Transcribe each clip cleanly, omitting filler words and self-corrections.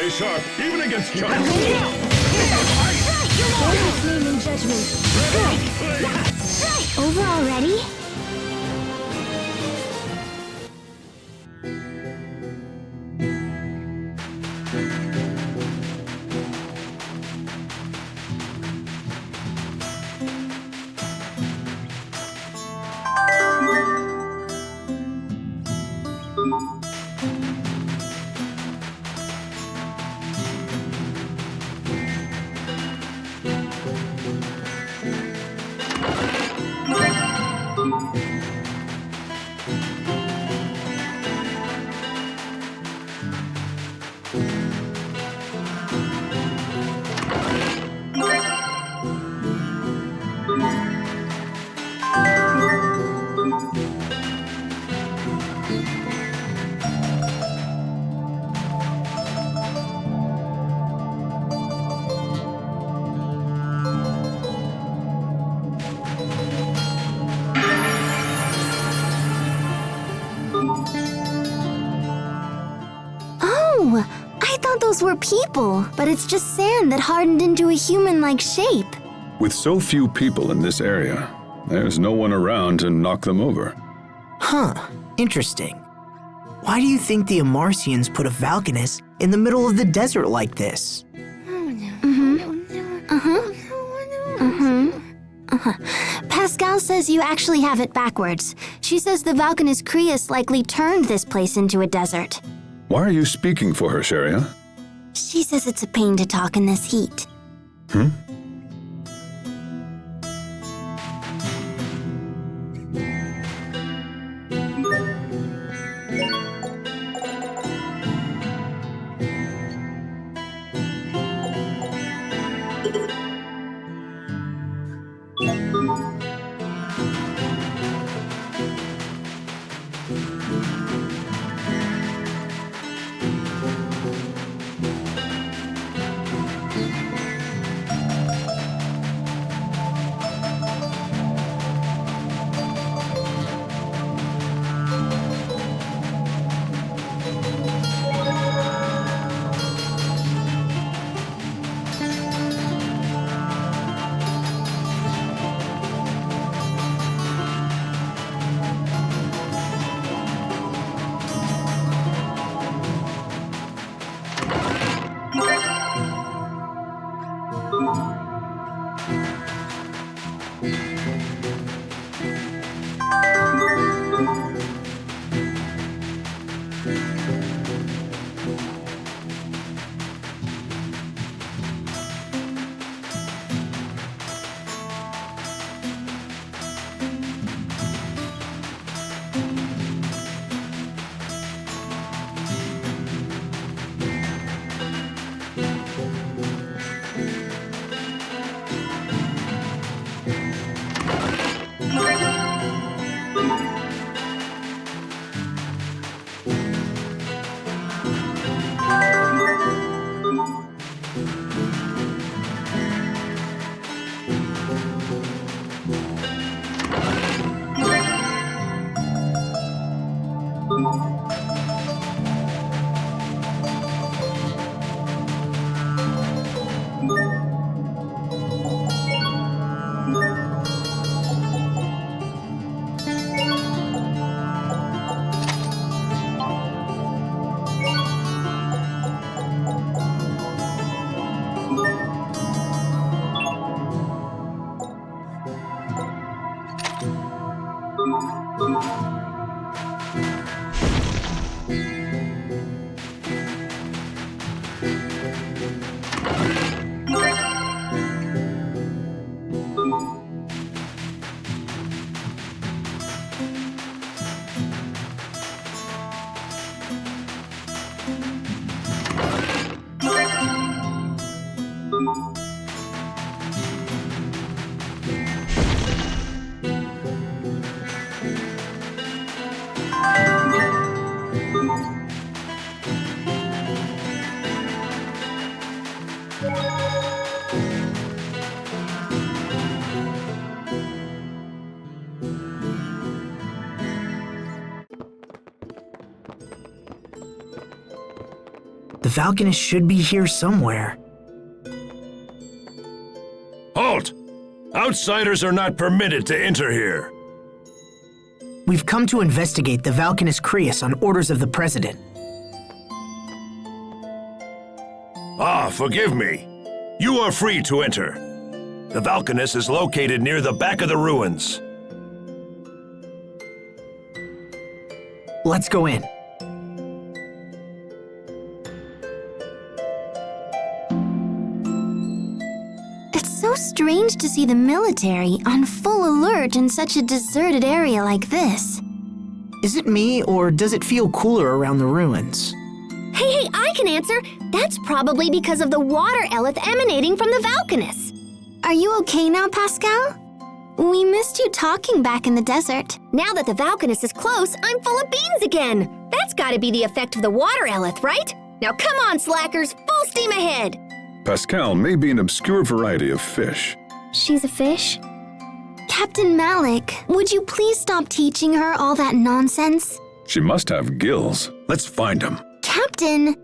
Stay sharp, even against giants. Bonus name and judgment. Over already? Oh, I thought those were people, but it's just sand that hardened into a human-like shape. With so few people in this area, there's no one around to knock them over. Huh, interesting. Why do you think the Amarcians put a Valkanus in the middle of the desert like this? Pascal says you actually have it backwards. She says the Valkanus Creus likely turned this place into a desert. Why are you speaking for her, Sharia? She says it's a pain to talk in this heat. Valkanist should be here somewhere. Halt! Outsiders are not permitted to enter here. We've come to investigate the Valkanist Crius on orders of the President. Ah, forgive me. You are free to enter. The Valkanist is located near the back of the ruins. Let's go in. It's so strange to see the military on full alert in such a deserted area like this. Is it me, or does it feel cooler around the ruins? Hey, I can answer. That's probably because of the water eleth emanating from the Valkanist. Are you okay now, Pascal? We missed you talking back in the desert. Now that the Valkanist is close, I'm full of beans again. That's gotta be the effect of the water eleth, right? Now come on, slackers, full steam ahead. Pascal may be an obscure variety of fish. She's a fish? Captain Malik, would you please stop teaching her all that nonsense? She must have gills. Let's find them. Captain!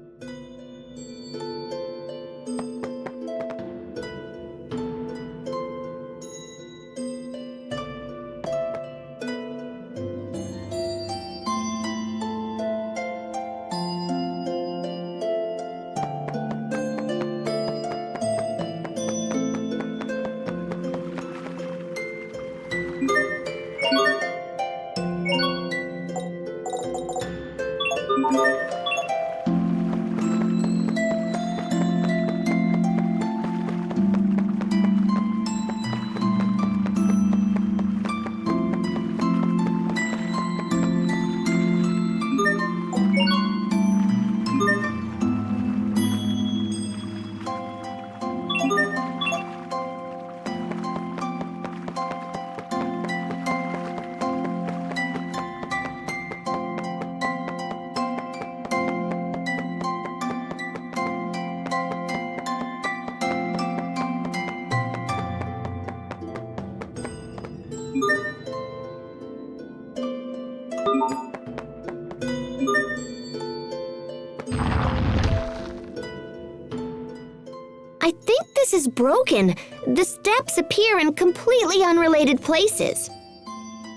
I think this is broken. The steps appear in completely unrelated places.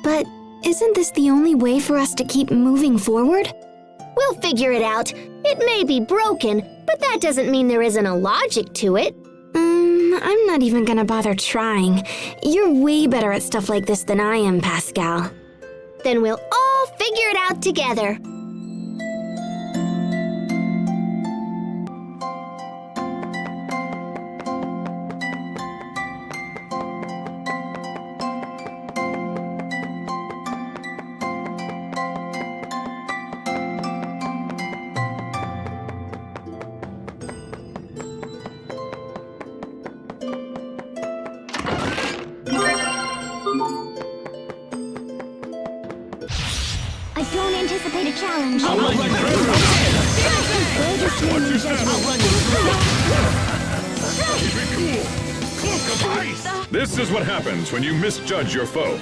But isn't this the only way for us to keep moving forward? We'll figure it out. It may be broken, but that doesn't mean there isn't a logic to it. I'm not even gonna bother trying. You're way better at stuff like this than I am, Pascal. Then we'll all figure it out together. I don't anticipate a challenge. This is what happens when you misjudge your foe.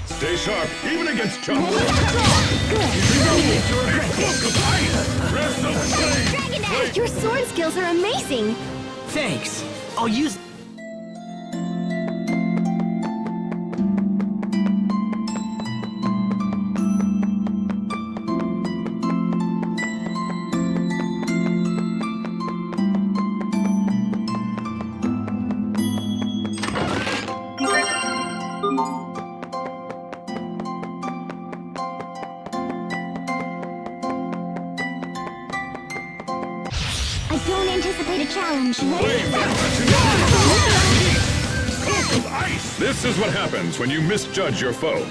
Stay sharp, even against chumps. Dragon Dash, your sword skills are amazing. Thanks. I'll use... I don't anticipate a challenge. This is what happens when you misjudge your foe.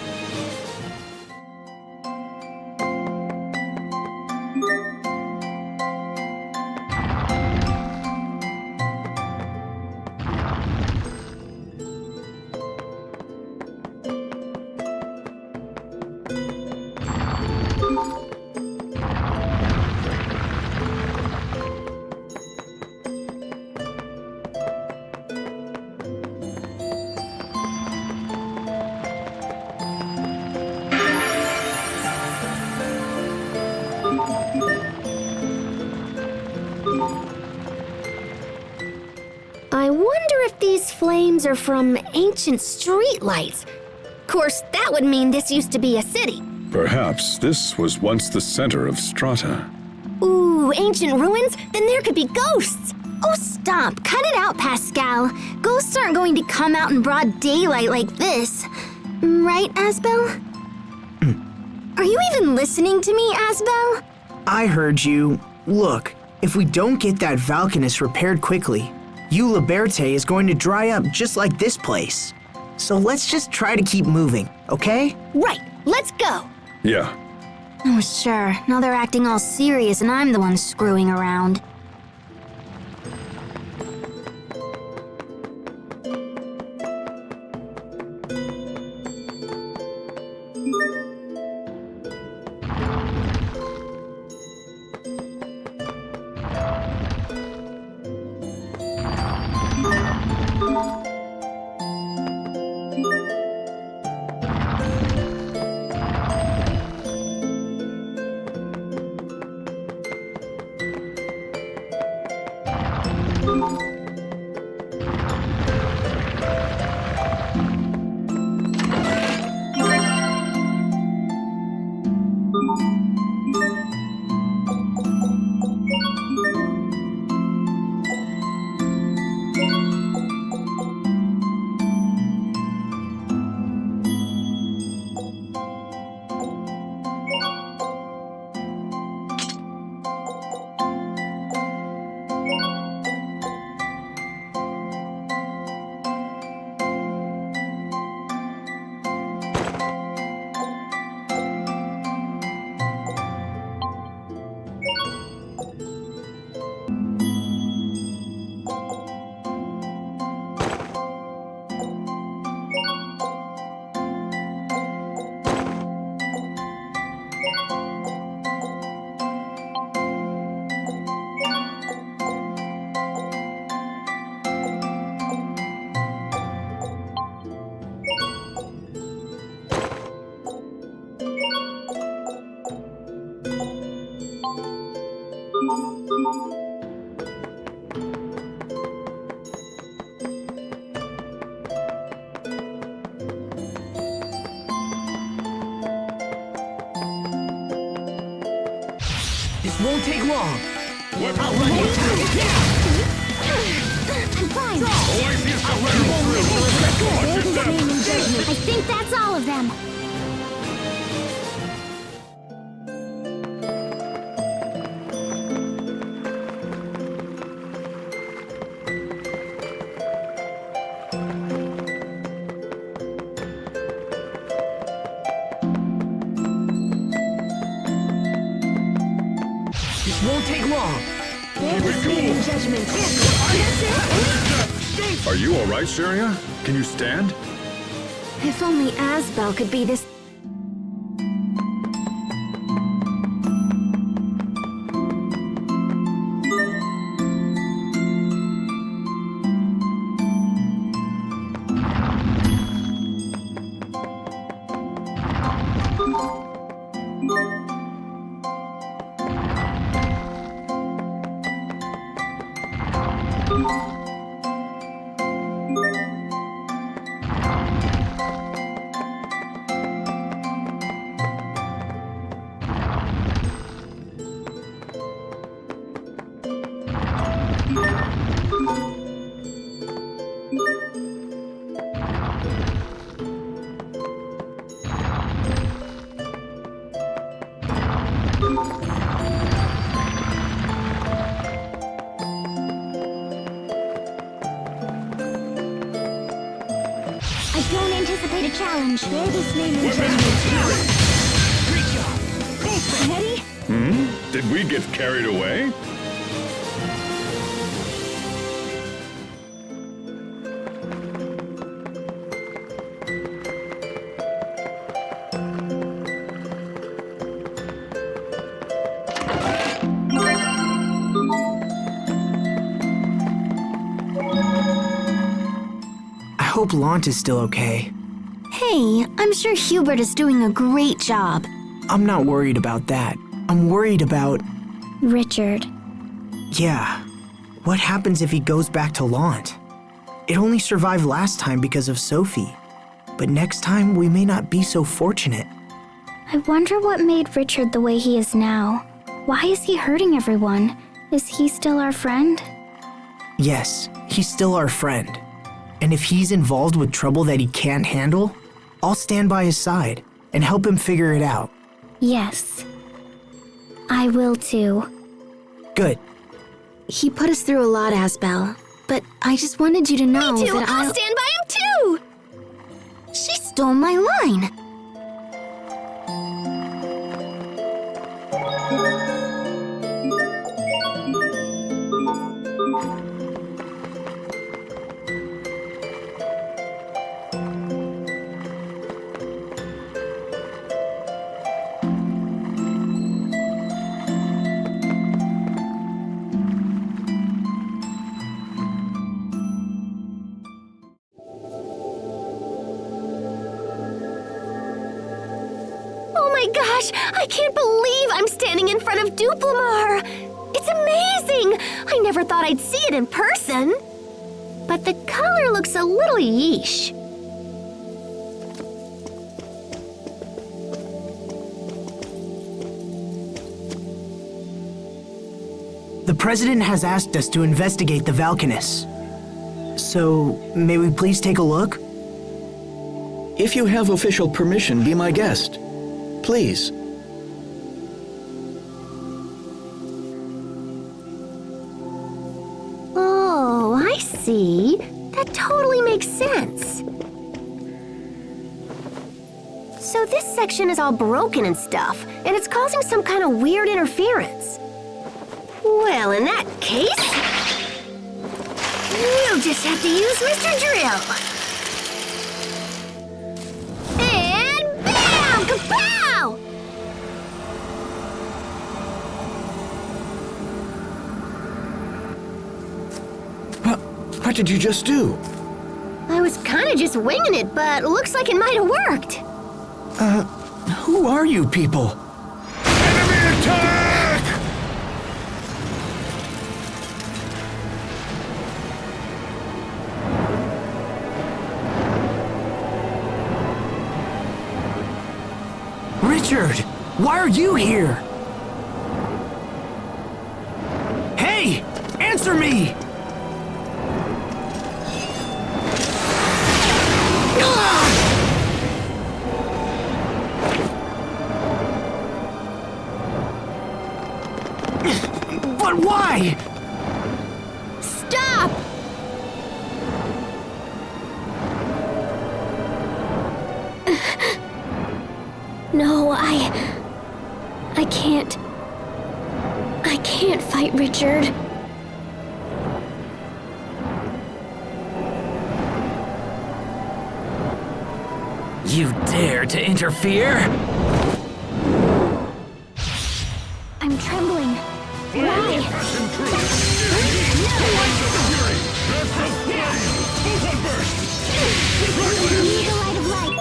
wonder if these flames are from ancient streetlights. Of course, that would mean this used to be a city. Perhaps this was once the center of Strata. Ooh, ancient ruins? Then there could be ghosts. Oh, stop. Cut it out, Pascal. Ghosts aren't going to come out in broad daylight like this. Right, Asbel? Are you even listening to me, Asbel? I heard you. Look, if we don't get that Valkanus repaired quickly, Eula Berthe is going to dry up just like this place. So let's just try to keep moving, okay? Right, let's go. Yeah. Oh, sure. Now they're acting all serious and I'm the one screwing around. This won't take long. We're already through. I'm fine. Oasis to let through. Watch your step. I think that's all of them. This won't take long. Here we go. Judgment. Are you all right, Syria? Can you stand? If only Asbel could be this. I don't anticipate a challenge. They're this name and Ready? Did we get carried away? I hope Lant is still okay. Hey, I'm sure Hubert is doing a great job. I'm not worried about that. I'm worried about... Richard. Yeah. What happens if he goes back to Lant? It only survived last time because of Sophie. But next time, we may not be so fortunate. I wonder what made Richard the way he is now. Why is he hurting everyone? Is he still our friend? Yes, he's still our friend. And if he's involved with trouble that he can't handle, I'll stand by his side and help him figure it out. Yes. I will too. Good. He put us through a lot, Asbel. But I just wanted you to know Me too! that I'll stand by him too! She stole my line. Oh my gosh! I can't believe I'm standing in front of Duplimar! It's amazing! I never thought I'd see it in person. But the color looks a little yeesh. The president has asked us to investigate the Valkanus. So, may we please take a look? If you have official permission, be my guest. Please. Oh, I see. That totally makes sense. So this section is all broken and stuff, and it's causing some kind of weird interference. Well, in that case, we'll just have to use Mr. Drill. And bam! Kapow! What did you just do? I was kind of just winging it, but looks like it might have worked. Who are you people? Enemy attack! Richard, why are you here? Hey, answer me! But why? Stop! No, I can't. I can't fight Richard. You dare to interfere? I'm trembling. Why? Passion true! Lights of the Fury! Red from flame! Photon burst! Need the light of light.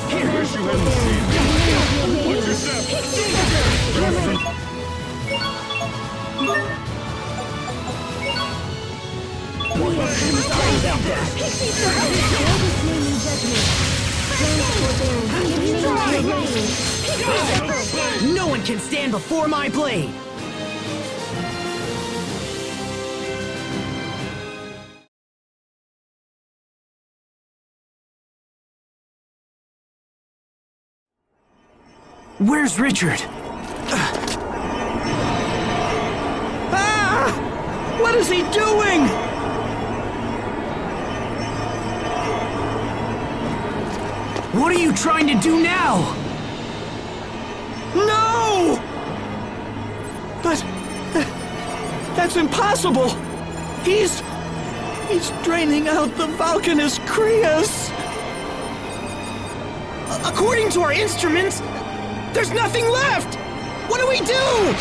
I wish you hadn't seen me. Watch your step! Red from... No one can stand before my blade! Where's Richard? Ah! What is he doing? What are you trying to do now? No! But that's impossible. He's draining out the Valkanus Krias. According to our instruments, there's nothing left. What do we do?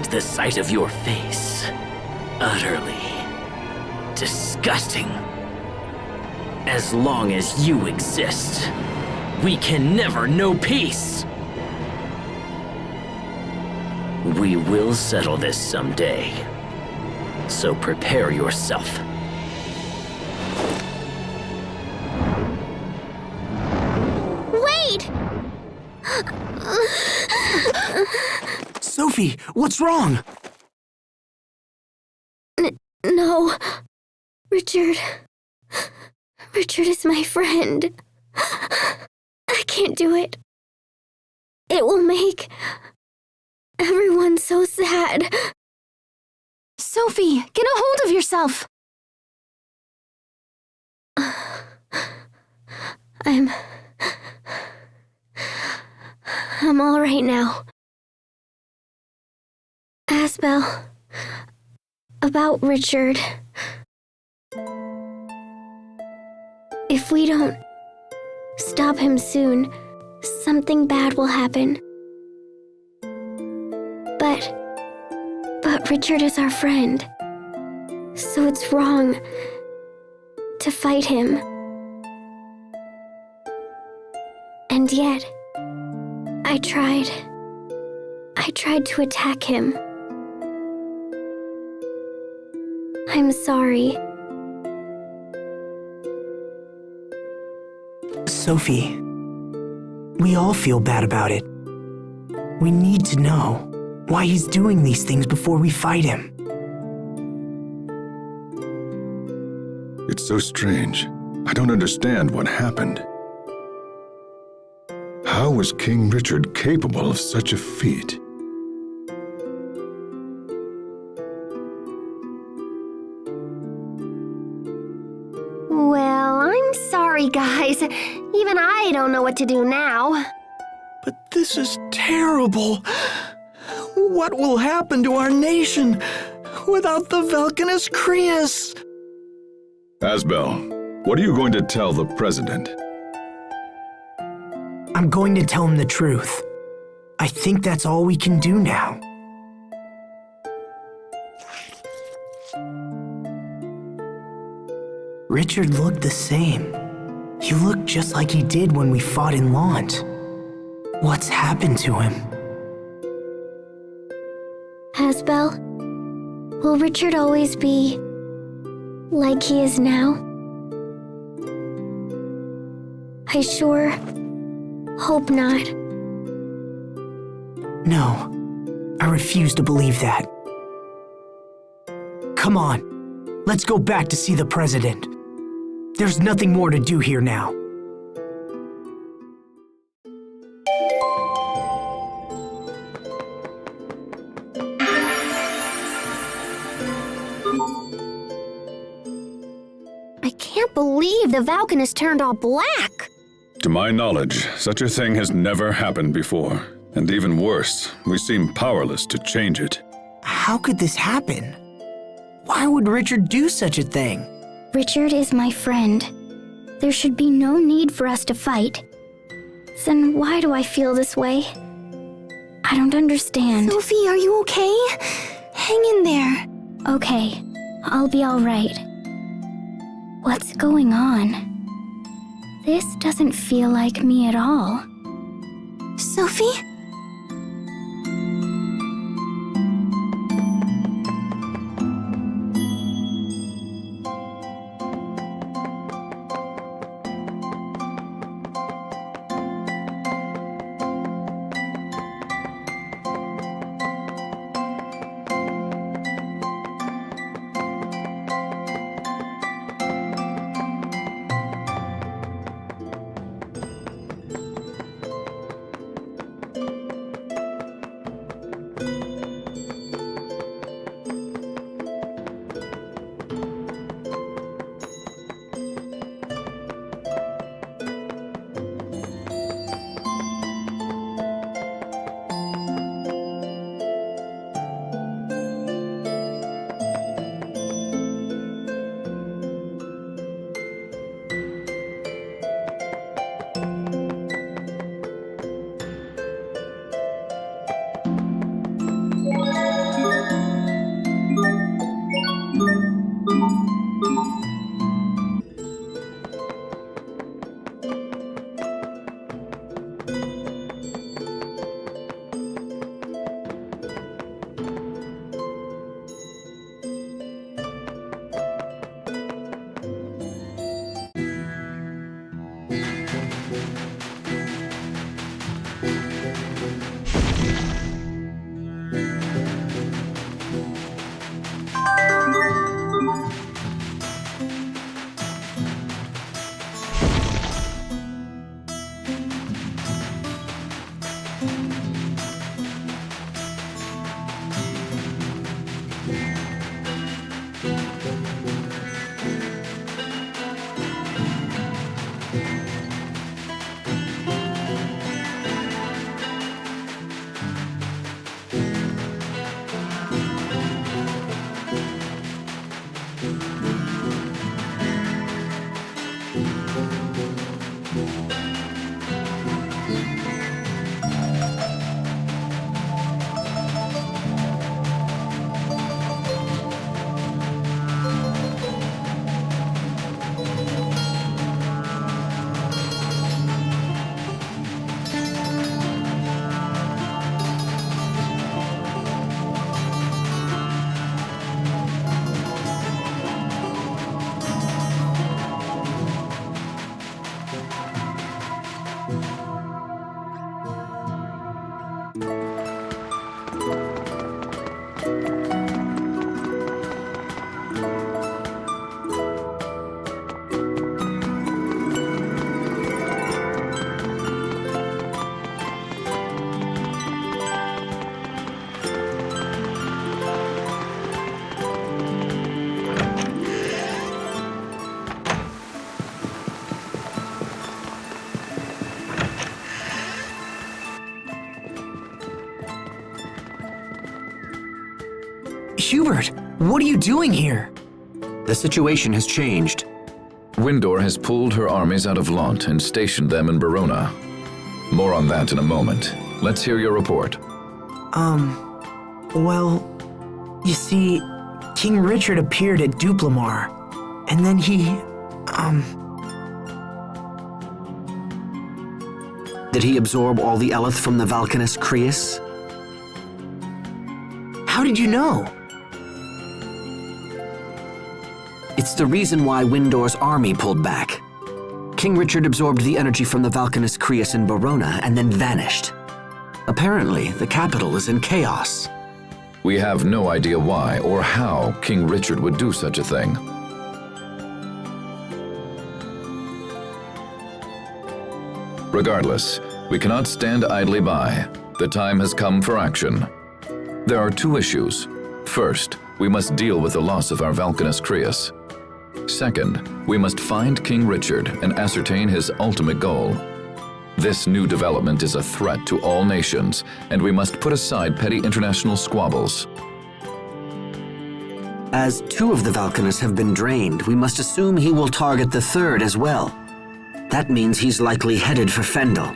the sight of your face utterly disgusting. As long as you exist, we can never know peace. We will settle this someday, so prepare yourself. Wait! Sophie, what's wrong? No. Richard is my friend. I can't do it. It will make everyone so sad. Sophie, get a hold of yourself! I'm all right now. Asbel, about Richard. If we don't stop him soon, something bad will happen. But Richard is our friend, so it's wrong to fight him. And yet, I tried to attack him. I'm sorry. Sophie, we all feel bad about it. We need to know why he's doing these things before we fight him. It's so strange. I don't understand what happened. How was King Richard capable of such a feat? Well, I'm sorry, guys. Even I don't know what to do now. But this is terrible. What will happen to our nation without the Valkanus Creus? Asbel, what are you going to tell the president? I'm going to tell him the truth. I think that's all we can do now. Richard looked the same. He looked just like he did when we fought in Lant. What's happened to him? Asbel, will Richard always be like he is now? I sure hope not. No, I refuse to believe that. Come on, let's go back to see the president. There's nothing more to do here now. I can't believe the Valkanus turned all black. To my knowledge, such a thing has never happened before. And even worse, we seem powerless to change it. How could this happen? Why would Richard do such a thing? Richard is my friend. There should be no need for us to fight. Then why do I feel this way? I don't understand. Sophie, are you okay? Hang in there. Okay, I'll be all right. What's going on? This doesn't feel like me at all. Sophie? Hubert, what are you doing here? The situation has changed. Windor has pulled her armies out of Lant and stationed them in Verona. More on that in a moment. Let's hear your report. Well, you see, King Richard appeared at Duplimar, and then he, Did he absorb all the Eleth from the Valkanus Creus? How did you know? It's the reason why Windor's army pulled back. King Richard absorbed the energy from the Valkanus Creus in Verona and then vanished. Apparently, the capital is in chaos. We have no idea why or how King Richard would do such a thing. Regardless, we cannot stand idly by. The time has come for action. There are two issues. First, we must deal with the loss of our Valkanus Creus. Second, we must find King Richard and ascertain his ultimate goal. This new development is a threat to all nations, and we must put aside petty international squabbles. As two of the Valkanus have been drained, we must assume he will target the third as well. That means he's likely headed for Fendel.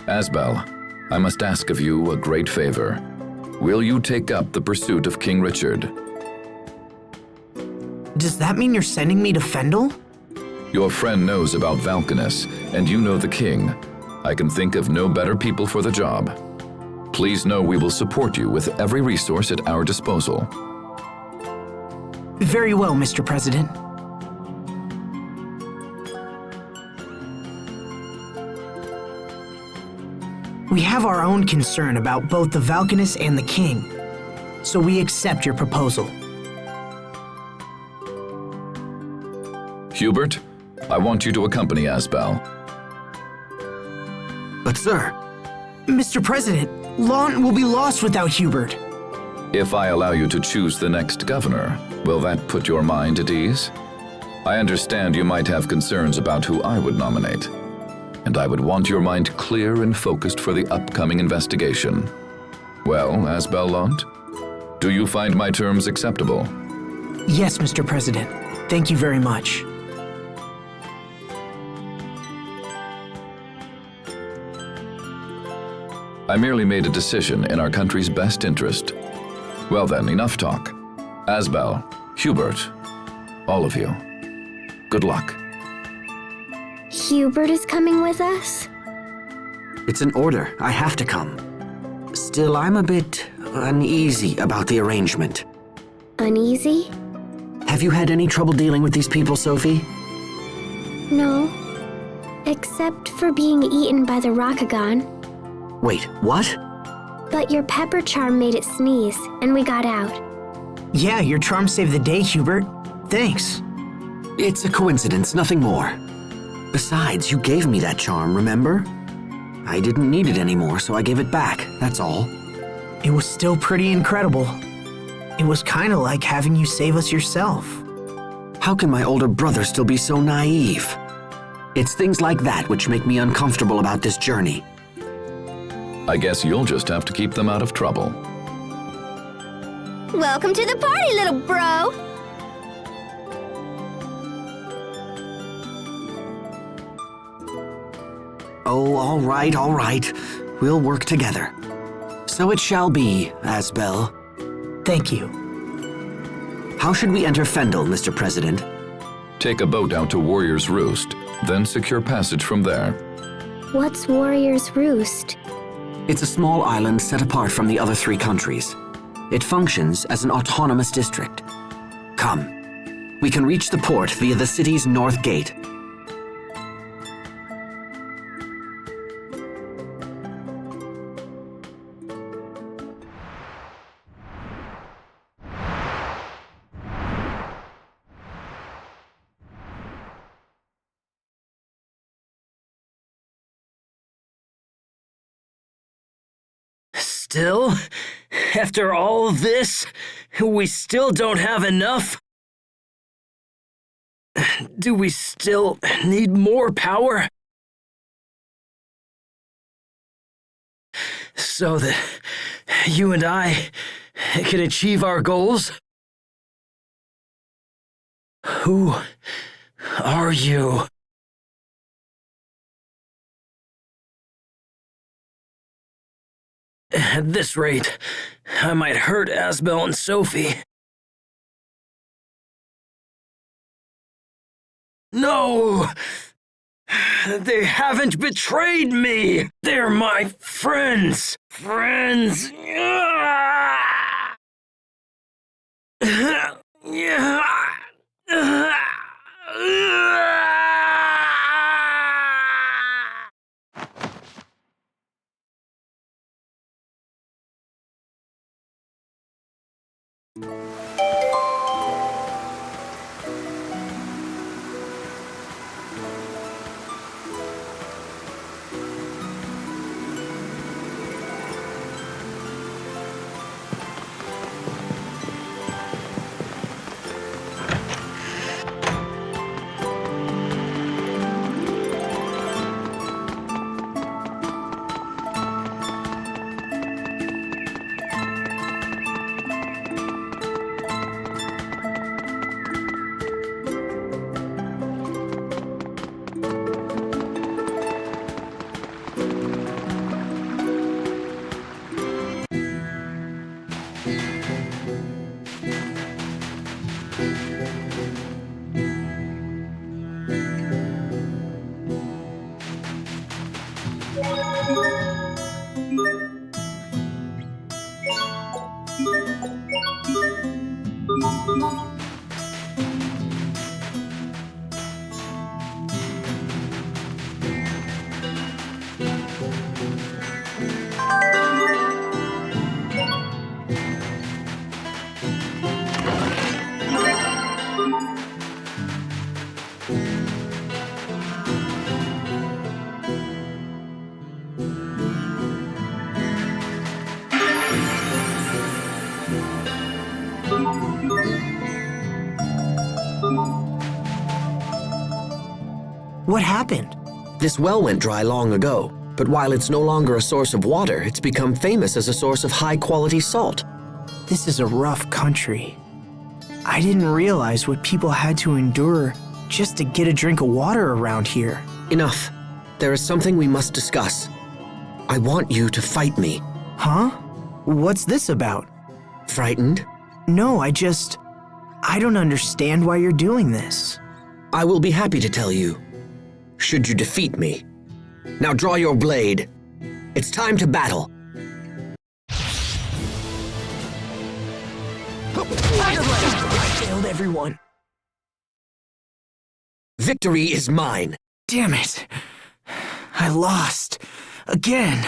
Asbel, I must ask of you a great favor. Will you take up the pursuit of King Richard? Does that mean you're sending me to Fendel? Your friend knows about Valkanus, and you know the king. I can think of no better people for the job. Please know we will support you with every resource at our disposal. Very well, Mr. President. We have our own concern about both the Valkanus and the king, so we accept your proposal. Hubert, I want you to accompany Asbel. But sir... Mr. President, Lant will be lost without Hubert. If I allow you to choose the next governor, will that put your mind at ease? I understand you might have concerns about who I would nominate, and I would want your mind clear and focused for the upcoming investigation. Well, Asbel Lant, do you find my terms acceptable? Yes, Mr. President. Thank you very much. I merely made a decision in our country's best interest. Well then, enough talk. Asbel, Hubert, all of you, good luck. Hubert is coming with us? It's an order. I have to come. Still, I'm a bit uneasy about the arrangement. Uneasy? Have you had any trouble dealing with these people, Sophie? No. Except for being eaten by the Rakagon. Wait, what? But your pepper charm made it sneeze, and we got out. Yeah, your charm saved the day, Hubert. Thanks. It's a coincidence, nothing more. Besides, you gave me that charm, remember? I didn't need it anymore, so I gave it back, that's all. It was still pretty incredible. It was kinda like having you save us yourself. How can my older brother still be so naive? It's things like that which make me uncomfortable about this journey. I guess you'll just have to keep them out of trouble. Welcome to the party, little bro! Oh, all right. We'll work together. So it shall be, Asbel. Thank you. How should we enter Fendel, Mr. President? Take a boat out to Warrior's Roost, then secure passage from there. What's Warrior's Roost? It's a small island set apart from the other three countries. It functions as an autonomous district. Come. We can reach the port via the city's north gate. Still? After all this, we still don't have enough? Do we still need more power? So you and I can achieve our goals? Who are you? At this rate, I might hurt Asbel and Sophie. No! They haven't betrayed me! They're my friends! Friends! What happened? This well went dry long ago, but while it's no longer a source of water, it's become famous as a source of high-quality salt. This is a rough country. I didn't realize what people had to endure just to get a drink of water around here. Enough. There is something we must discuss. I want you to fight me. Huh? What's this about? Frightened? No, I don't understand why you're doing this. I will be happy to tell you, should you defeat me. Now draw your blade. It's time to battle. I failed everyone. Victory is mine. Damn it. I lost. Again.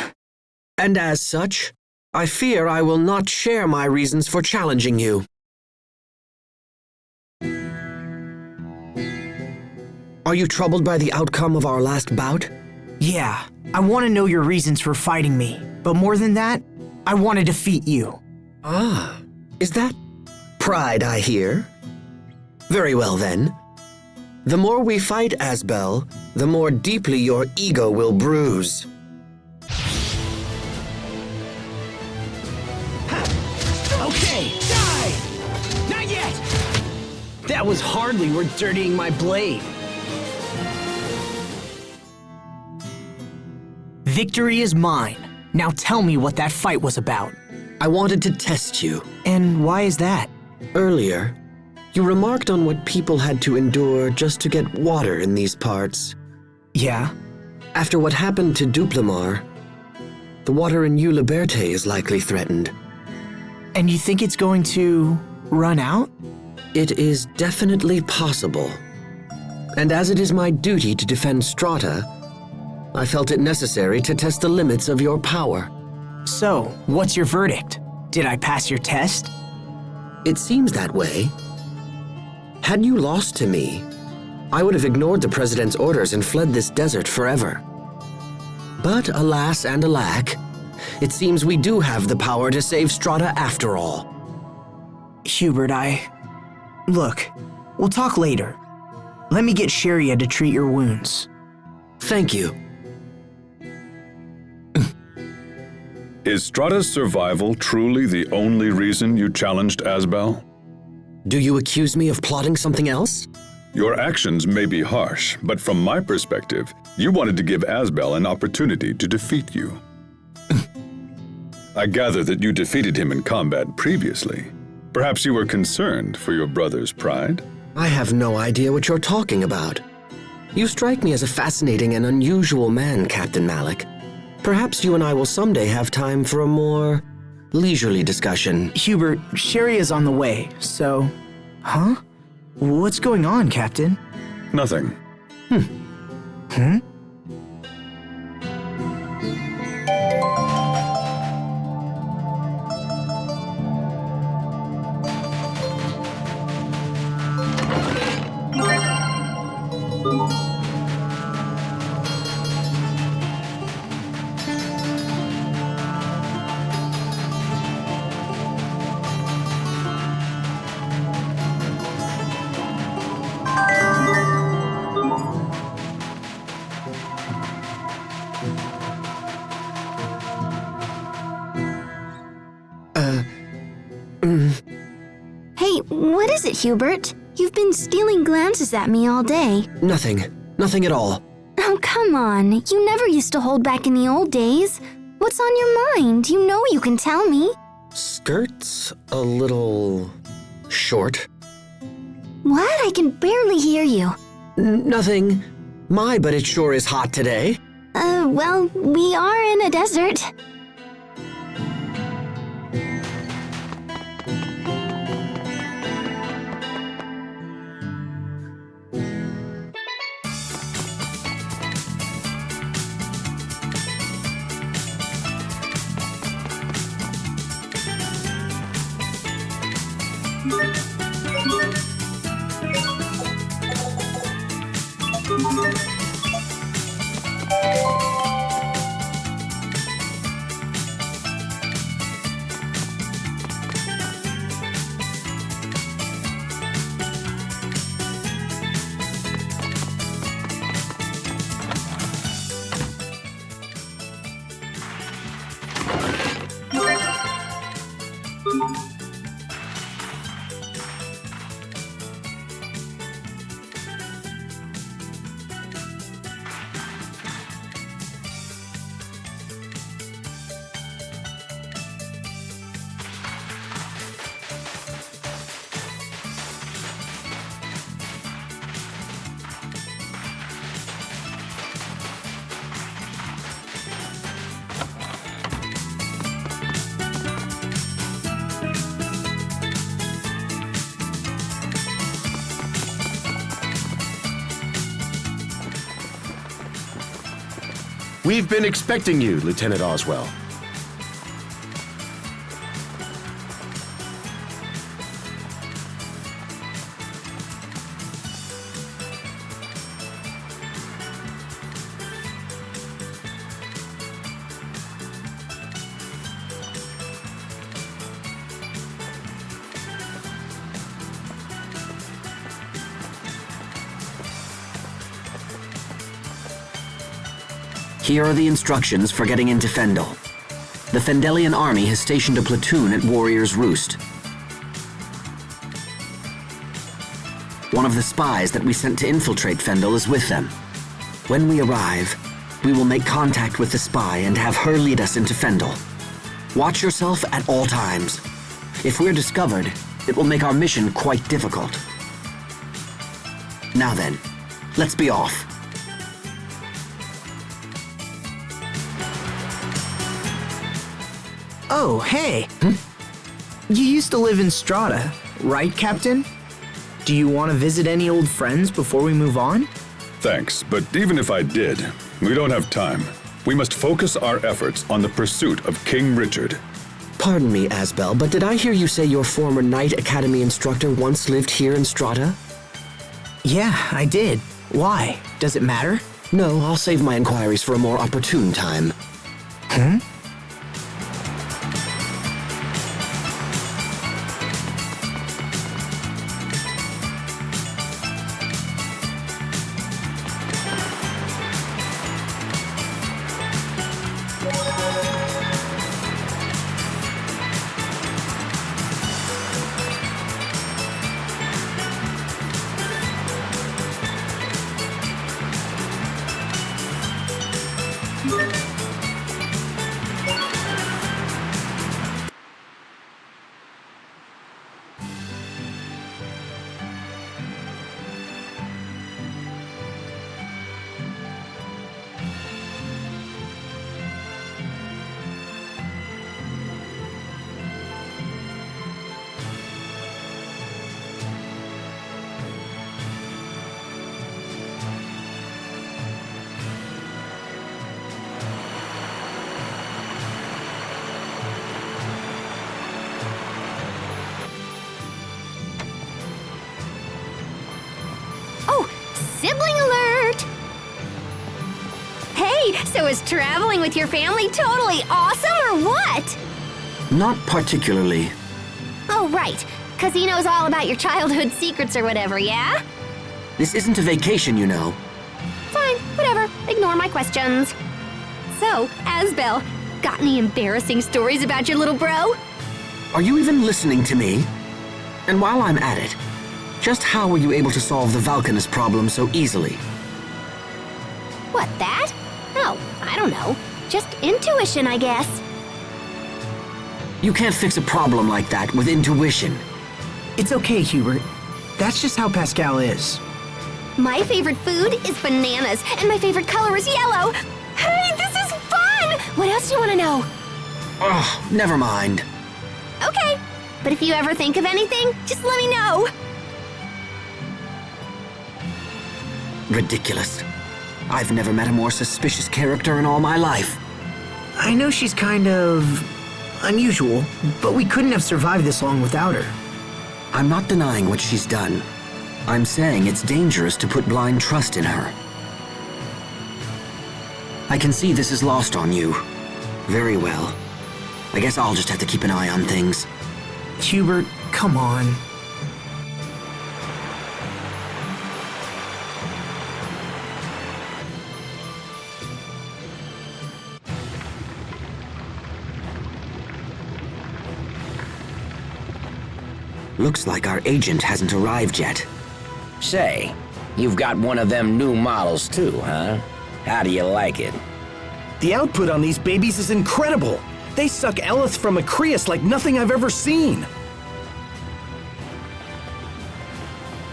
And as such, I fear I will not share my reasons for challenging you. Are you troubled by the outcome of our last bout? Yeah, I want to know your reasons for fighting me. But more than that, I want to defeat you. Ah, is that pride I hear? Very well then. The more we fight, Asbel, the more deeply your ego will bruise. Okay, die! Not yet! That was hardly worth dirtying my blade. Victory is mine. Now tell me what that fight was about. I wanted to test you. And why is that? Earlier, you remarked on what people had to endure just to get water in these parts. Yeah? After what happened to Duplimar, the water in Liberté is likely threatened. And you think it's going to run out? It is definitely possible. And as it is my duty to defend Strata, I felt it necessary to test the limits of your power. So, what's your verdict? Did I pass your test? It seems that way. Had you lost to me, I would have ignored the President's orders and fled this desert forever. But alas and alack, it seems we do have the power to save Strata after all. Hubert, Look, we'll talk later. Let me get Sharia to treat your wounds. Thank you. Is Strata's survival truly the only reason you challenged Asbel? Do you accuse me of plotting something else? Your actions may be harsh, but from my perspective, you wanted to give Asbel an opportunity to defeat you. I gather that you defeated him in combat previously. Perhaps you were concerned for your brother's pride? I have no idea what you're talking about. You strike me as a fascinating and unusual man, Captain Malik. Perhaps you and I will someday have time for a more leisurely discussion. Hubert, Sherry is on the way, so... Huh? What's going on, Captain? Nothing. Hmm? Hey, what is it, Hubert? You've been stealing glances at me all day. Nothing. Nothing at all. Oh, come on. You never used to hold back in the old days. What's on your mind? You know you can tell me. Skirt's a little... short. What? I can barely hear you. Nothing. My, but it sure is hot today. Well, we are in a desert. We've been expecting you, Lieutenant Oswell. Here are the instructions for getting into Fendel. The Fendelian army has stationed a platoon at Warrior's Roost. One of the spies that we sent to infiltrate Fendel is with them. When we arrive, we will make contact with the spy and have her lead us into Fendel. Watch yourself at all times. If we're discovered, it will make our mission quite difficult. Now then, let's be off. Oh, hey. You used to live in Strata, right, Captain? Do you want to visit any old friends before we move on? Thanks, but even if I did, we don't have time. We must focus our efforts on the pursuit of King Richard. Pardon me, Asbel, but did I hear you say your former Knight Academy instructor once lived here in Strata? Yeah, I did. Why? Does it matter? No, I'll save my inquiries for a more opportune time. Sibling alert! Hey, so is traveling with your family totally awesome or what? Not particularly. Oh, right. 'Cause he knows all about your childhood secrets or whatever, yeah? This isn't a vacation, you know. Fine, whatever. Ignore my questions. So, Asbel, got any embarrassing stories about your little bro? Are you even listening to me? And while I'm at it, just how were you able to solve the Valkanus problem so easily? What, that? Oh, I don't know. Just intuition, I guess. You can't fix a problem like that with intuition. It's okay, Hubert. That's just how Pascal is. My favorite food is bananas, and my favorite color is yellow. Hey, this is fun! What else do you want to know? Ugh, never mind. Okay, but if you ever think of anything, just let me know. Ridiculous. I've never met a more suspicious character in all my life. I know she's kind of unusual, but we couldn't have survived this long without her. I'm not denying what she's done. I'm saying it's dangerous to put blind trust in her. I can see this is lost on you. Very well. I guess I'll just have to keep an eye on things. Hubert, come on. Looks like our agent hasn't arrived yet. Say, you've got one of them new models too, huh? How do you like it? The output on these babies is incredible. They suck Elith from a Creus like nothing I've ever seen.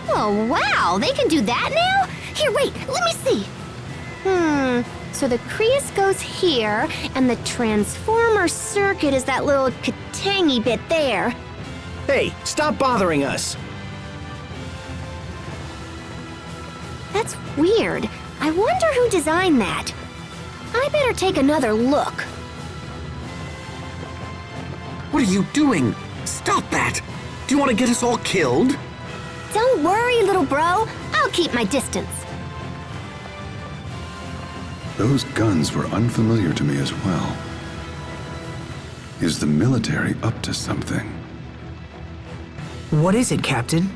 Oh, wow, they can do that now? Here, wait, let me see. So the Creus goes here, and the transformer circuit is that little katangy bit there. Hey, stop bothering us. That's weird. I wonder who designed that. I better take another look. What are you doing? Stop that! Do you want to get us all killed? Don't worry, little bro. I'll keep my distance. Those guns were unfamiliar to me as well. Is the military up to something? What is it, Captain?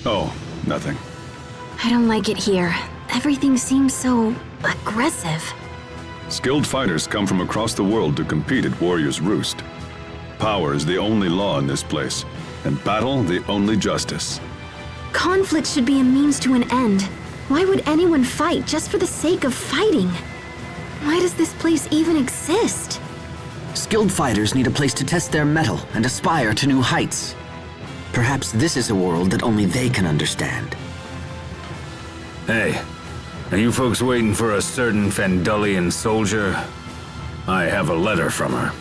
Oh, nothing. I don't like it here. Everything seems so aggressive. Skilled fighters come from across the world to compete at Warrior's Roost. Power is the only law in this place, and battle the only justice. Conflict should be a means to an end. Why would anyone fight just for the sake of fighting? Why does this place even exist? Skilled fighters need a place to test their mettle and aspire to new heights. Perhaps this is a world that only they can understand. Hey, are you folks waiting for a certain Fendulian soldier? I have a letter from her.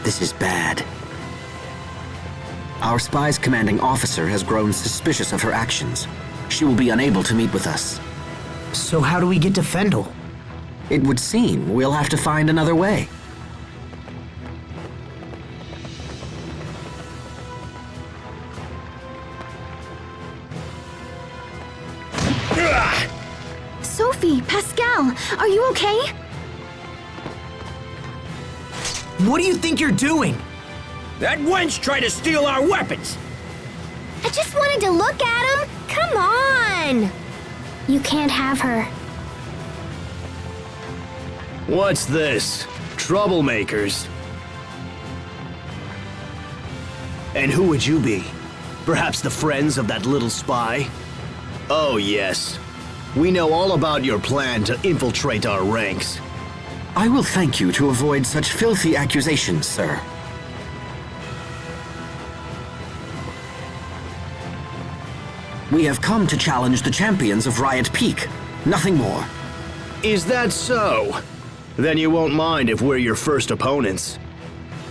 This is bad. Our spy's commanding officer has grown suspicious of her actions. She will be unable to meet with us. So how do we get to Fendel? It would seem we'll have to find another way. Sophie, Pascal, are you okay? What do you think you're doing? That wench tried to steal our weapons! I just wanted to look at him. Come on! You can't have her. What's this? Troublemakers. And who would you be? Perhaps the friends of that little spy? Oh, yes. We know all about your plan to infiltrate our ranks. I will thank you to avoid such filthy accusations, sir. We have come to challenge the champions of Riot Peak. Nothing more. Is that so? Then you won't mind if we're your first opponents.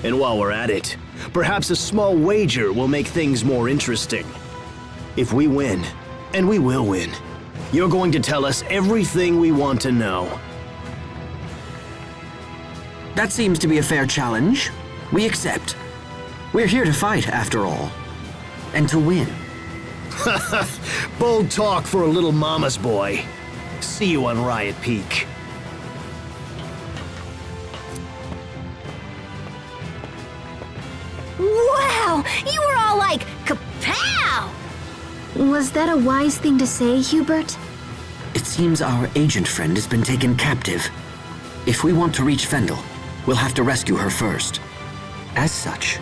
And while we're at it, perhaps a small wager will make things more interesting. If we win, and we will win, you're going to tell us everything we want to know. That seems to be a fair challenge. We accept. We're here to fight, after all. And to win. Bold talk for a little mama's boy. See you on Riot Peak. Wow! You were all like, kapow! Was that a wise thing to say, Hubert? It seems our agent friend has been taken captive. If we want to reach Fendel, we'll have to rescue her first. As such,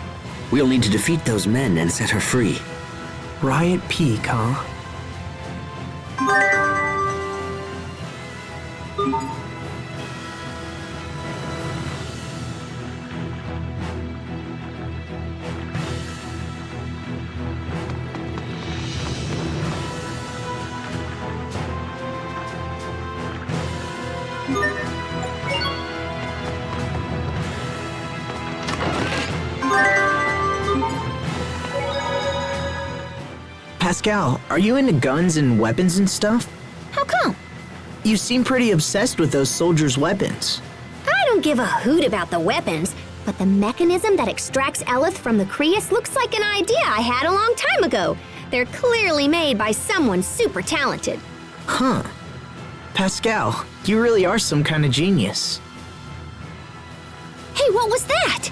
we'll need to defeat those men and set her free. Riot Peak, huh? Pascal, are you into guns and weapons and stuff? How come? You seem pretty obsessed with those soldiers' weapons. I don't give a hoot about the weapons, but the mechanism that extracts Eleth from the Crius looks like an idea I had a long time ago. They're clearly made by someone super talented. Huh. Pascal, you really are some kind of genius. Hey, what was that?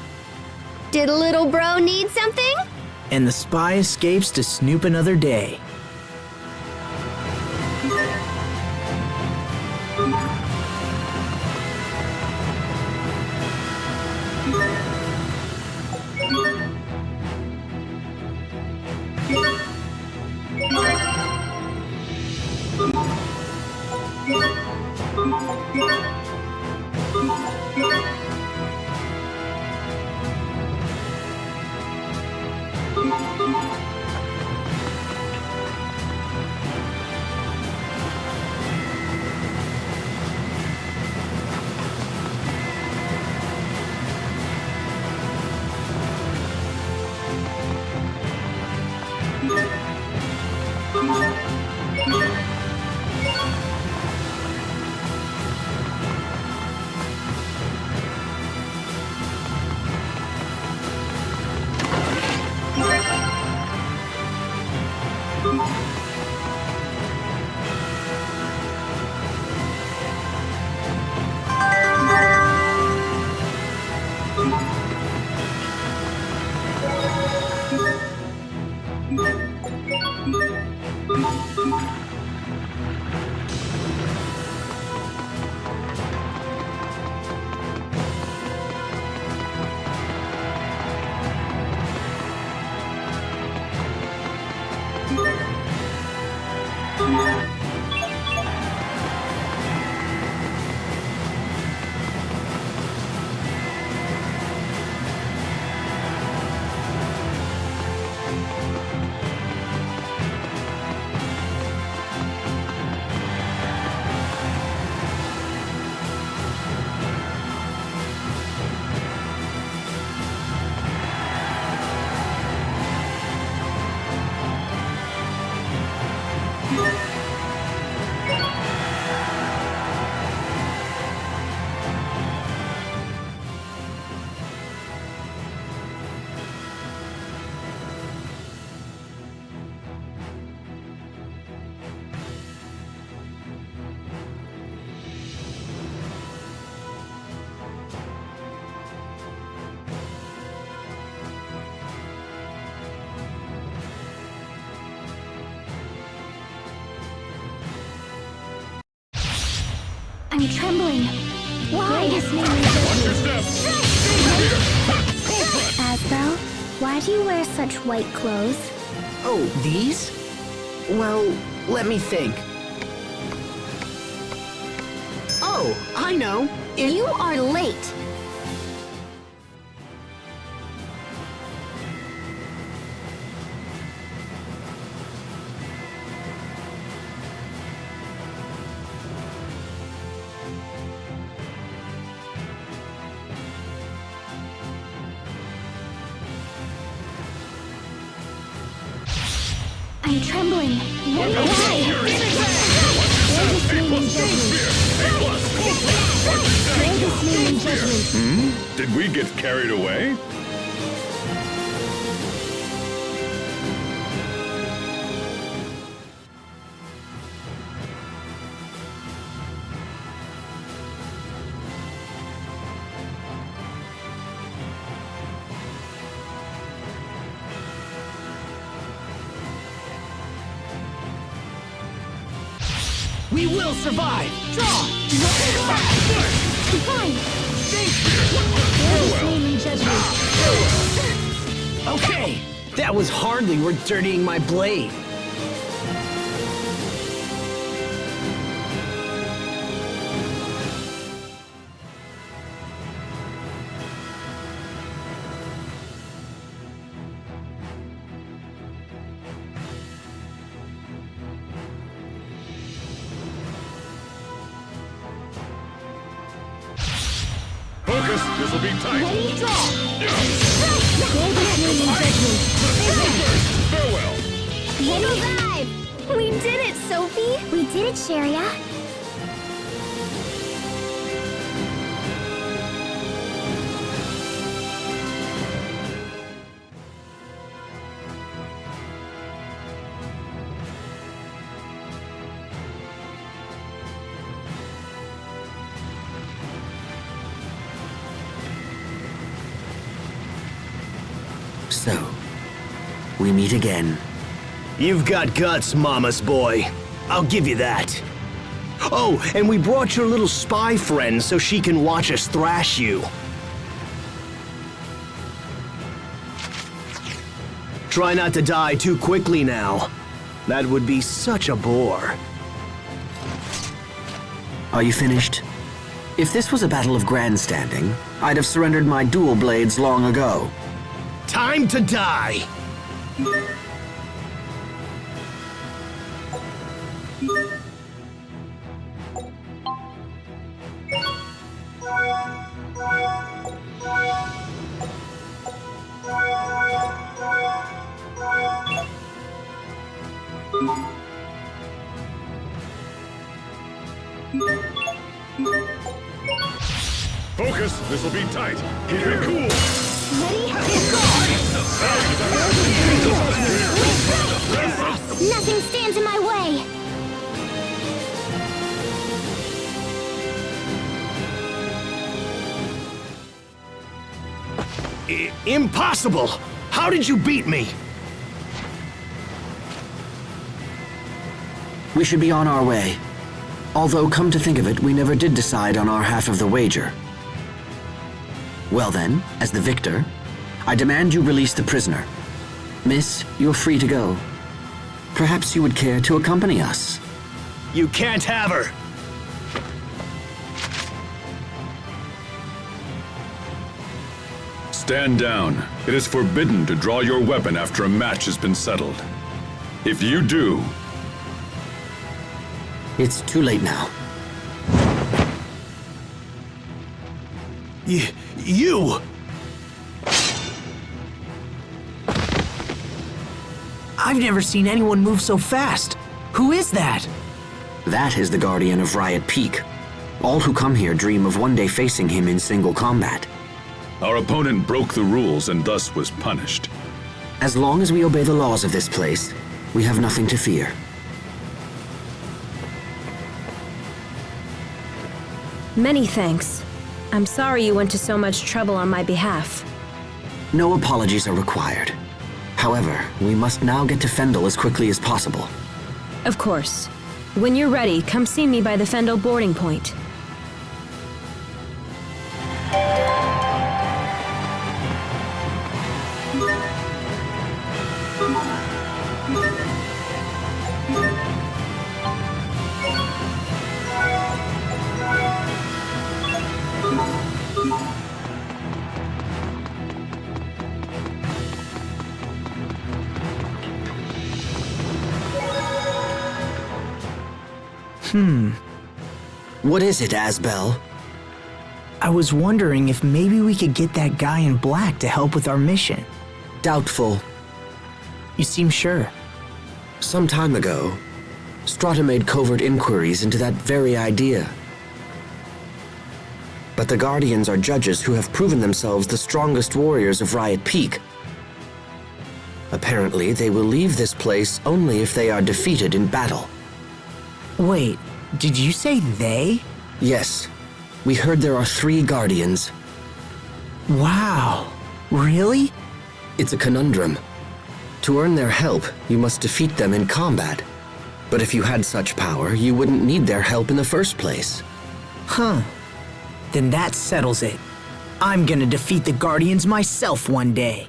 Did little bro need something? And the spy escapes to snoop another day. I'm trembling. Why? Watch your step! Asbel, why do you wear such white clothes? Oh, these? Well, let me think. Oh, I know. You are late. I'm trembling. Did we get carried away? We will survive! Draw! Fine. Okay, that was hardly worth dirtying my blade. Focus, this'll be tight. Ready? Draw. Farewell. We did it, Sophie. We did it, Sharia. So, we meet again. You've got guts, Mama's boy. I'll give you that. Oh, and we brought your little spy friend so she can watch us thrash you. Try not to die too quickly now. That would be such a bore. Are you finished? If this was a battle of grandstanding, I'd have surrendered my dual blades long ago. Time to die! Focus, this'll be tight. Keep it cool. Nothing stands in my way. Impossible! How did you beat me? We should be on our way. Although, come to think of it, we never did decide on our half of the wager. Well then, as the victor, I demand you release the prisoner. Miss, you're free to go. Perhaps you would care to accompany us. You can't have her! Stand down. It is forbidden to draw your weapon after a match has been settled. If you do... It's too late now. You! I've never seen anyone move so fast. Who is that? That is the Guardian of Riot Peak. All who come here dream of one day facing him in single combat. Our opponent broke the rules and thus was punished. As long as we obey the laws of this place, we have nothing to fear. Many thanks. I'm sorry you went to so much trouble on my behalf. No apologies are required. However, we must now get to Fendel as quickly as possible. Of course. When you're ready, come see me by the Fendel boarding point. What is it, Asbel? I was wondering if maybe we could get that guy in black to help with our mission. Doubtful. You seem sure. Some time ago, Strata made covert inquiries into that very idea. But the Guardians are judges who have proven themselves the strongest warriors of Riot Peak. Apparently, they will leave this place only if they are defeated in battle. Wait, did you say they? Yes. We heard there are 3 Guardians. Wow. Really? It's a conundrum. To earn their help, you must defeat them in combat. But if you had such power, you wouldn't need their help in the first place. Huh. Then that settles it. I'm gonna defeat the Guardians myself one day.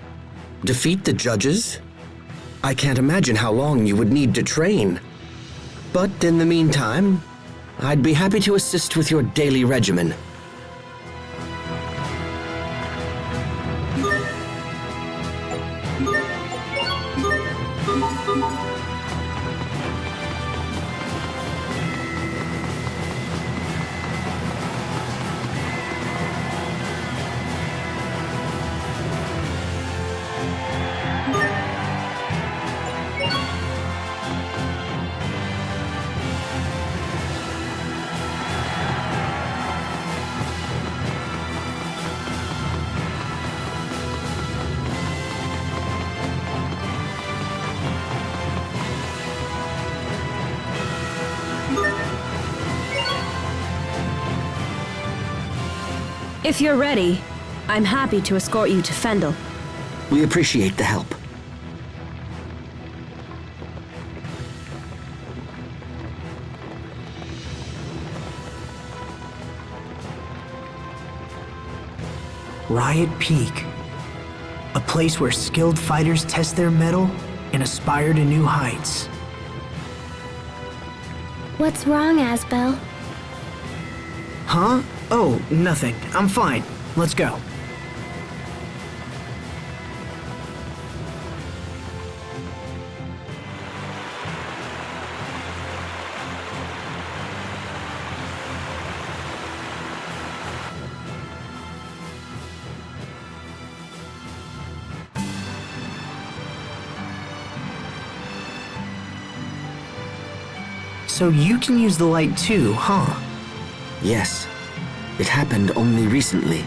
Defeat the judges? I can't imagine how long you would need to train. But in the meantime, I'd be happy to assist with your daily regimen. If you're ready, I'm happy to escort you to Fendel. We appreciate the help. Riot Peak. A place where skilled fighters test their mettle and aspire to new heights. What's wrong, Asbel? Huh? Oh, nothing. I'm fine. Let's go. So you can use the light too, huh? Yes. It happened only recently.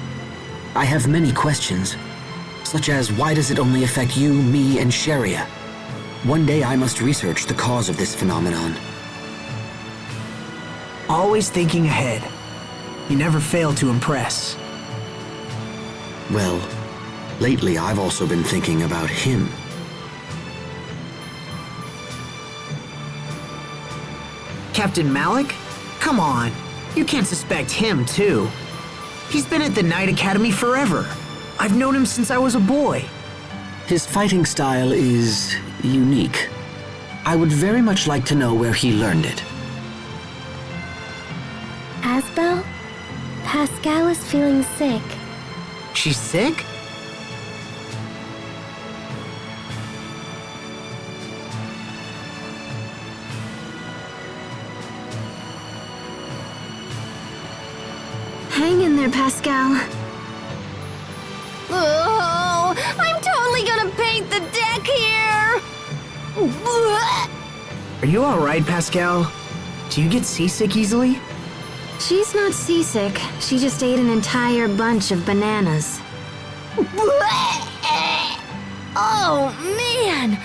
I have many questions, such as why does it only affect you, me, and Sharia? One day I must research the cause of this phenomenon. Always thinking ahead. You never fail to impress. Well, lately I've also been thinking about him. Captain Malik? Come on. You can't suspect him, too. He's been at the Knight Academy forever. I've known him since I was a boy. His fighting style is unique. I would very much like to know where he learned it. Asbel? Pascal is feeling sick. She's sick? Hang in there, Pascal. Oh, I'm totally gonna paint the deck here! Are you alright, Pascal? Do you get seasick easily? She's not seasick. She just ate an entire bunch of bananas. Oh, man!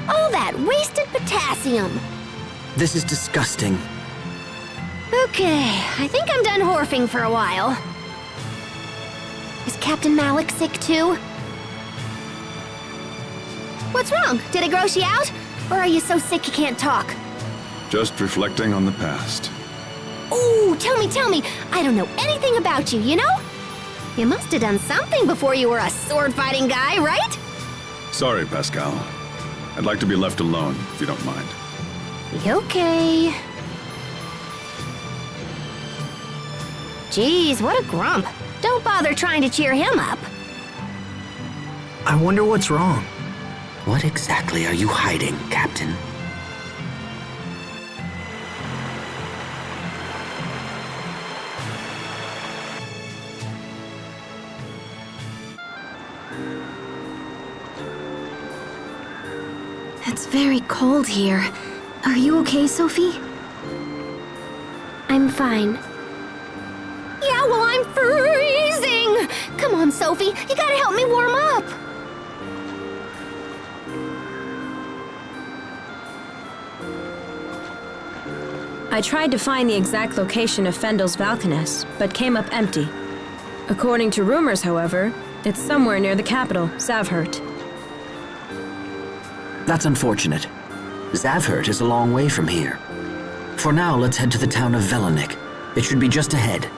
All that wasted potassium! This is disgusting. Okay, I think I'm done horfing for a while. Is Captain Malik sick too? What's wrong? Did it gross you out? Or are you so sick you can't talk? Just reflecting on the past. Ooh, tell me. I don't know anything about you, you know? You must have done something before you were a sword-fighting guy, right? Sorry, Pascal. I'd like to be left alone, if you don't mind. Okay. Geez, what a grump. Don't bother trying to cheer him up. I wonder what's wrong. What exactly are you hiding, Captain? It's very cold here. Are you okay, Sophie? I'm fine. Yeah, well, I'm freezing! Come on, Sophie, you gotta help me warm up! I tried to find the exact location of Fendel's Valkanus, but came up empty. According to rumors, however, it's somewhere near the capital, Zavhert. That's unfortunate. Zavhert is a long way from here. For now, let's head to the town of Velenik. It should be just ahead.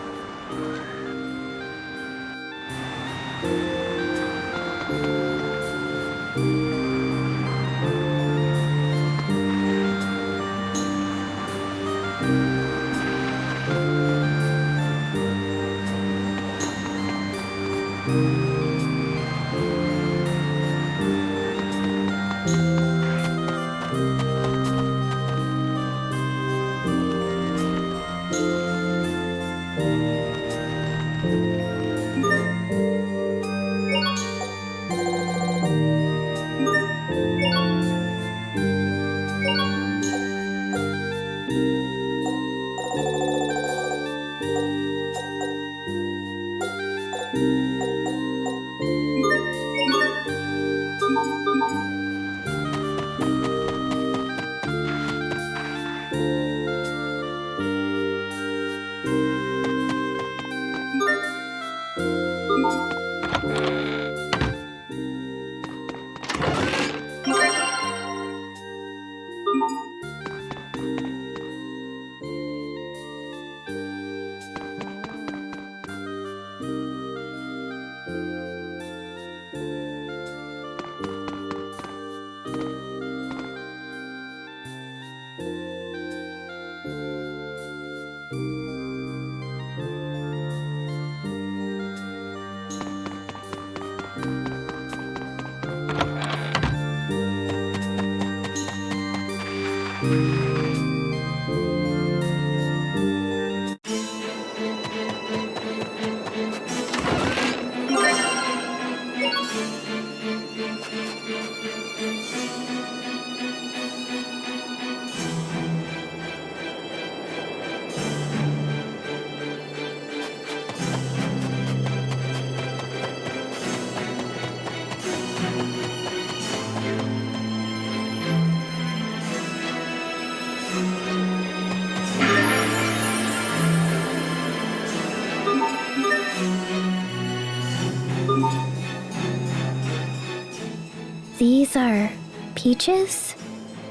These are peaches?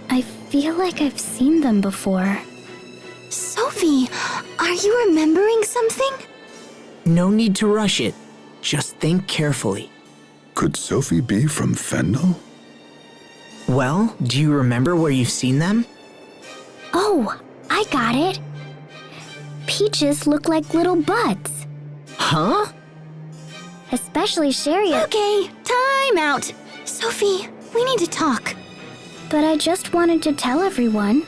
I feel like I've seen them before. Sophie, are you remembering something? No need to rush it. Just think carefully. Could Sophie be from Fendel? Well, do you remember where you've seen them? Oh, I got it. Peaches look like little buds. Huh? Especially Sherry. Okay, time out. Sophie, we need to talk. But I just wanted to tell everyone.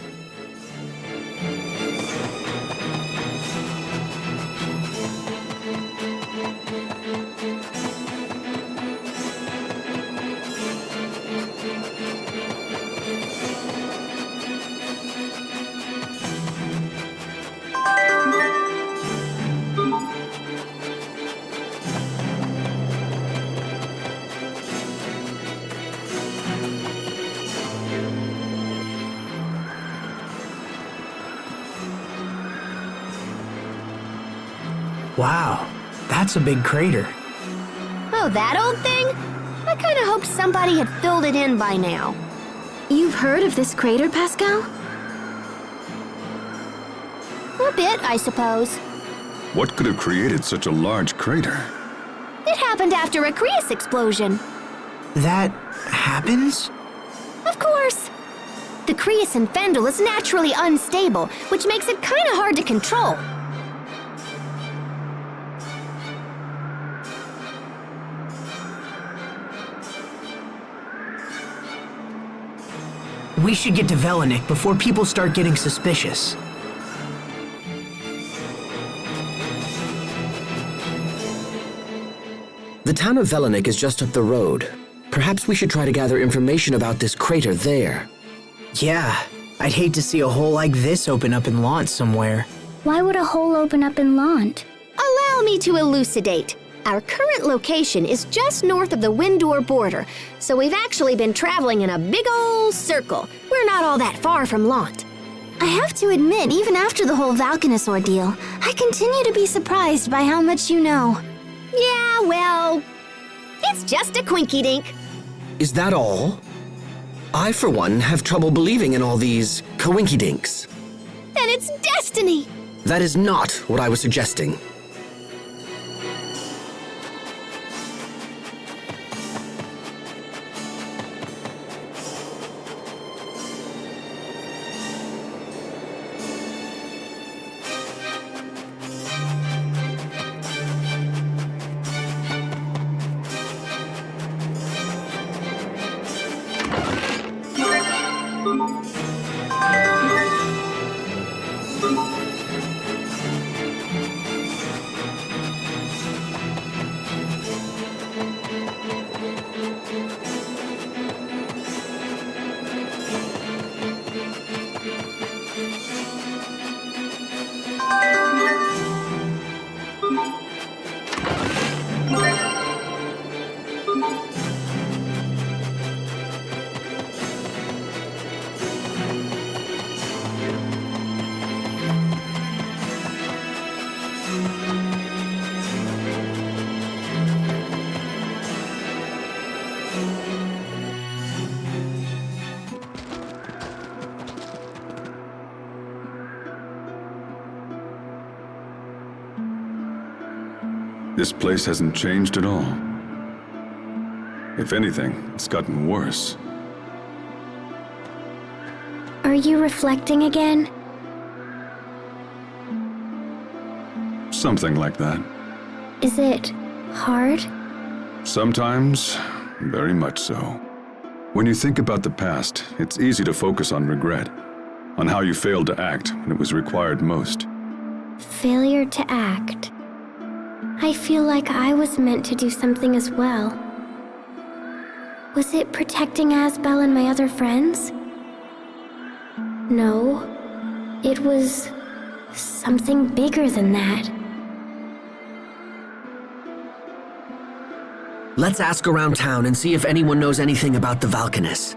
Wow, that's a big crater. Oh, that old thing? I kind of hoped somebody had filled it in by now. You've heard of this crater, Pascal? A bit, I suppose. What could have created such a large crater? It happened after a Creus explosion. That happens? Of course. The Creus in Fendel is naturally unstable, which makes it kind of hard to control. We should get to Velenik before people start getting suspicious. The town of Velenik is just up the road. Perhaps we should try to gather information about this crater there. Yeah, I'd hate to see a hole like this open up in Lant somewhere. Why would a hole open up in Lant? Allow me to elucidate. Our current location is just north of the Windor border, so we've actually been traveling in a big ol' circle. We're not all that far from Lant. I have to admit, even after the whole Valkanus ordeal, I continue to be surprised by how much you know. Yeah, well, it's just a quinky-dink. Is that all? I, for one, have trouble believing in all these coinkydinks. Then it's destiny. That is not what I was suggesting. This place hasn't changed at all. If anything, it's gotten worse. Are you reflecting again? Something like that. Is it hard? Sometimes, very much so. When you think about the past, it's easy to focus on regret, on how you failed to act when it was required most. Failure to act. I feel like I was meant to do something as well. Was it protecting Asbel and my other friends? No. It was something bigger than that. Let's ask around town and see if anyone knows anything about the Valkanus.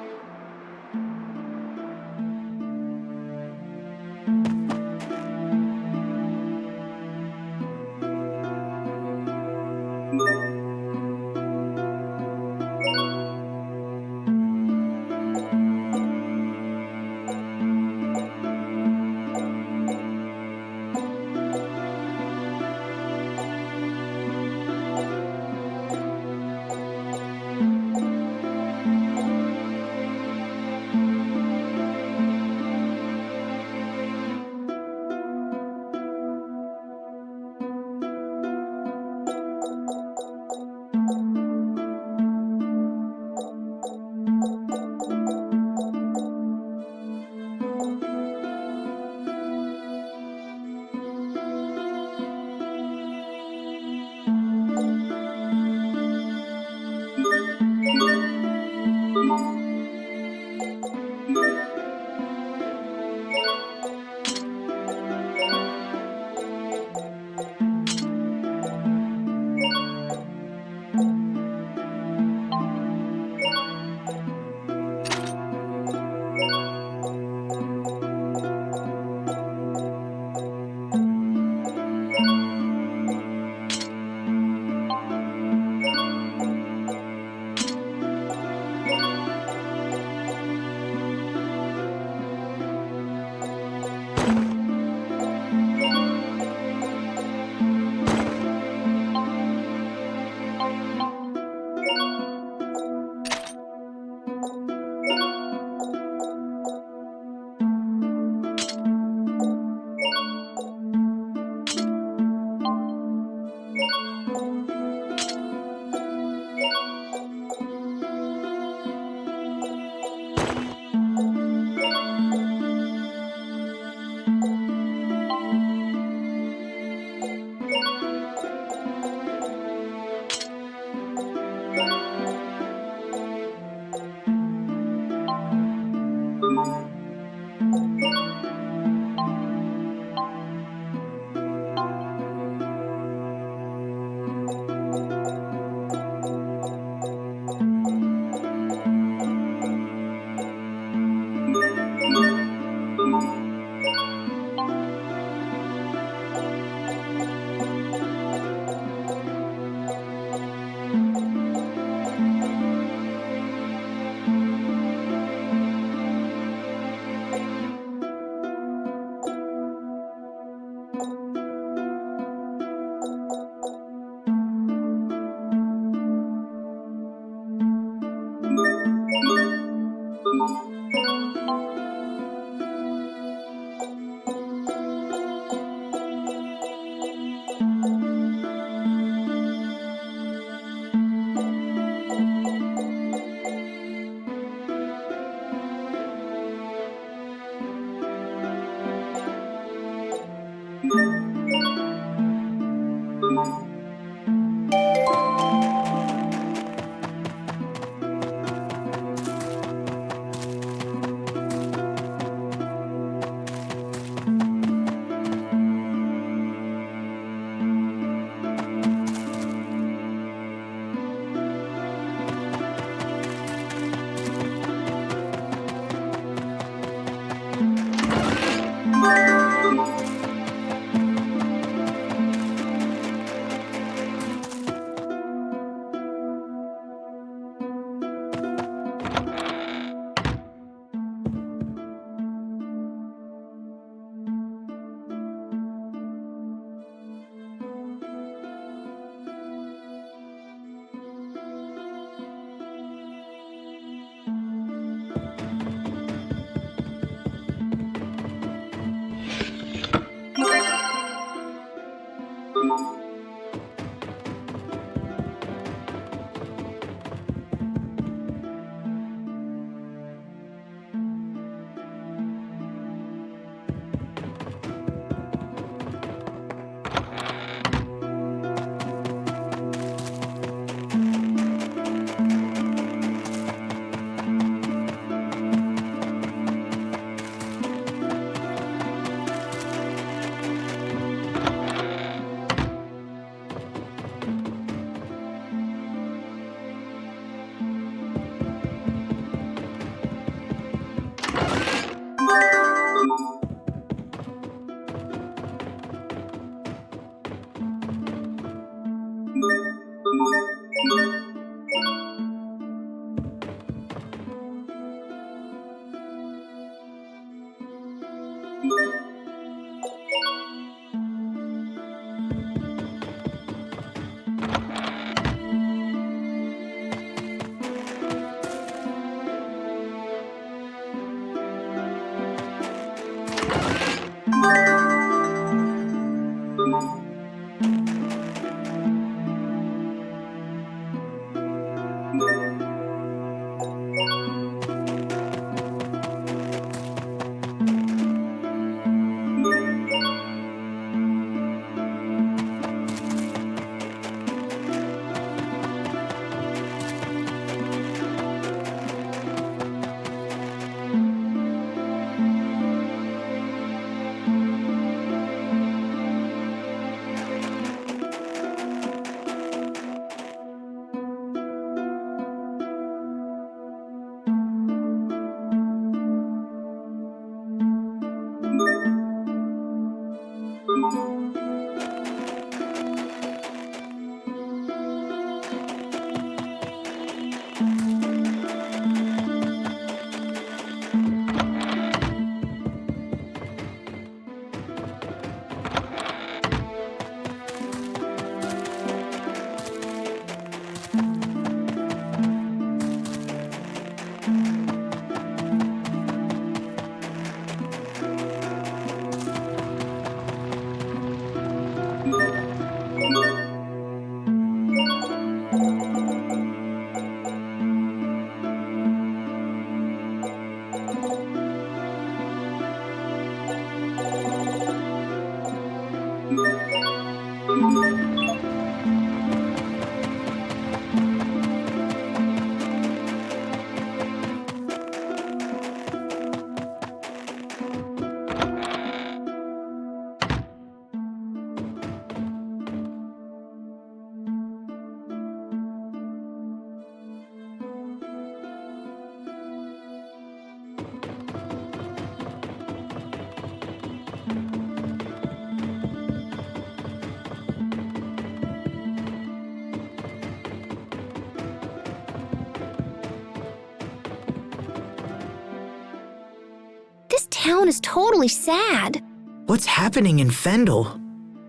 town is totally sad. What's happening in Fendel?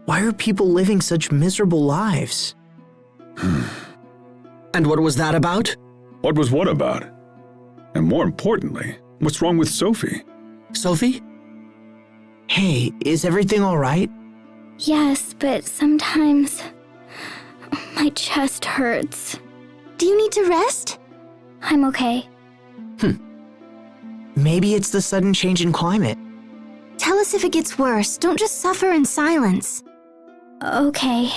Why are people living such miserable lives? And what was that about? What was what about? And more importantly, what's wrong with Sophie? Sophie? Hey, is everything all right? Yes, but sometimes my chest hurts. Do you need to rest? I'm okay. Maybe it's the sudden change in climate. Tell us if it gets worse. Don't just suffer in silence. Okay.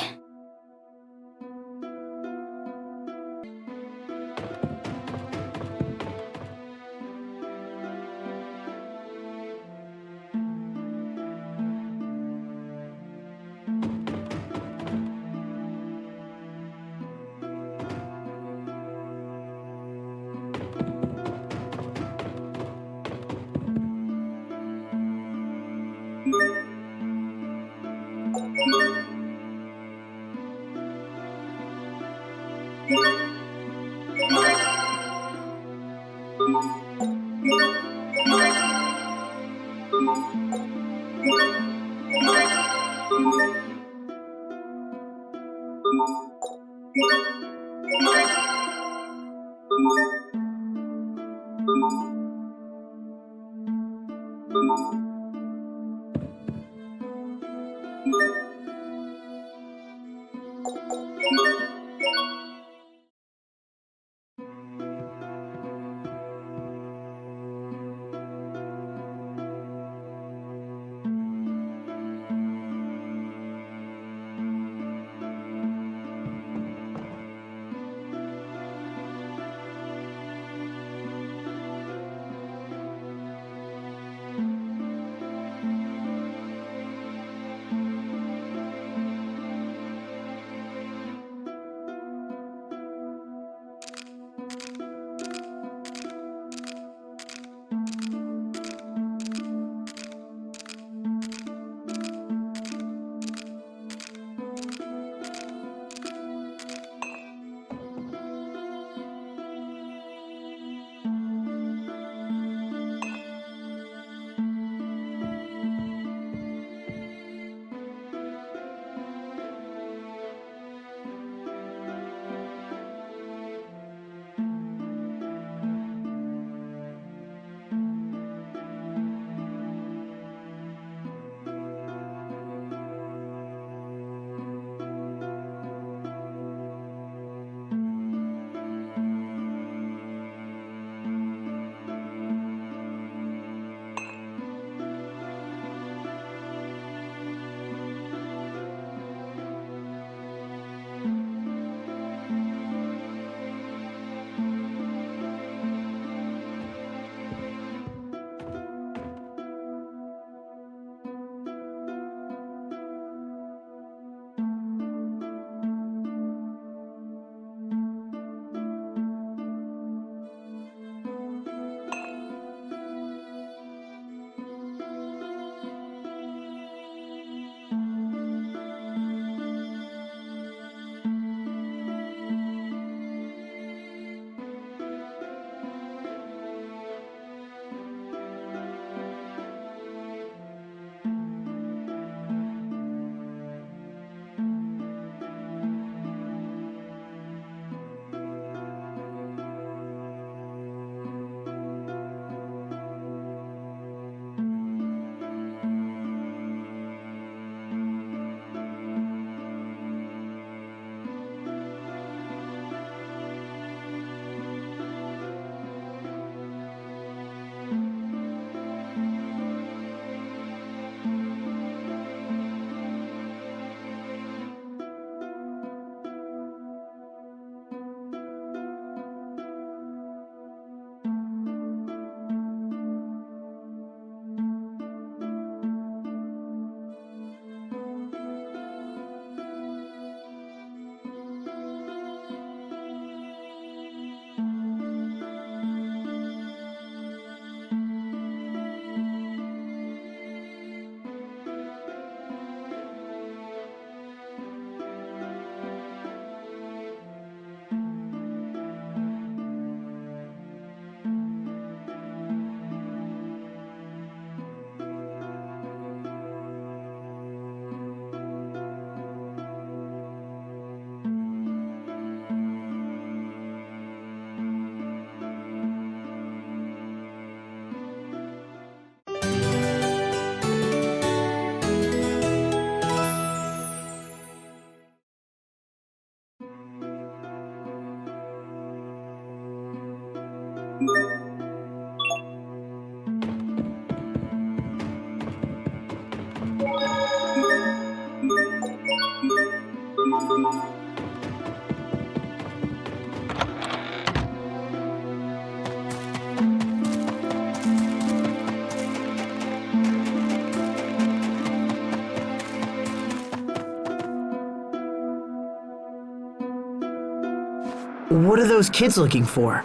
What are those kids looking for?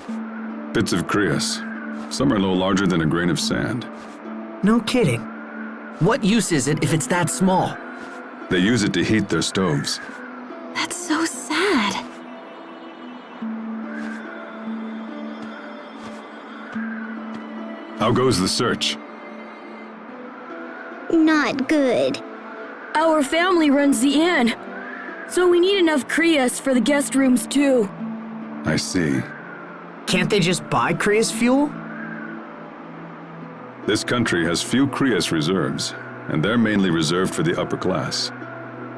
Bits of Crius. Some are no larger than a grain of sand. No kidding. What use is it if it's that small? They use it to heat their stoves. That's so sad. How goes the search? Not good. Our family runs the inn, so we need enough Crius for the guest rooms too. I see. Can't they just buy Crius fuel? This country has few Crius reserves, and they're mainly reserved for the upper class.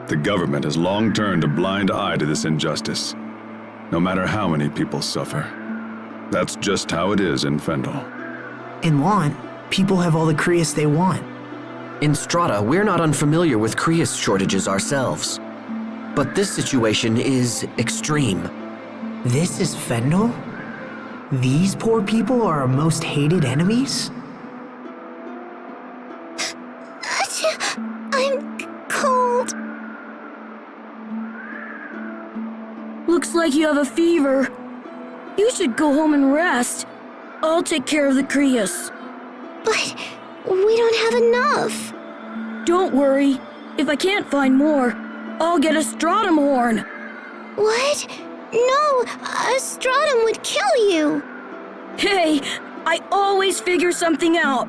The government has long turned a blind eye to this injustice, no matter how many people suffer. That's just how it is in Fendel. In Want, people have all the Crius they want. In Strata, we're not unfamiliar with Crius shortages ourselves. But this situation is extreme. This is Fendel? These poor people are our most hated enemies? I'm cold. Looks like you have a fever. You should go home and rest. I'll take care of the Crius. But we don't have enough. Don't worry. If I can't find more, I'll get a stratum horn. What? No, a stratum would kill you. Hey, I always figure something out.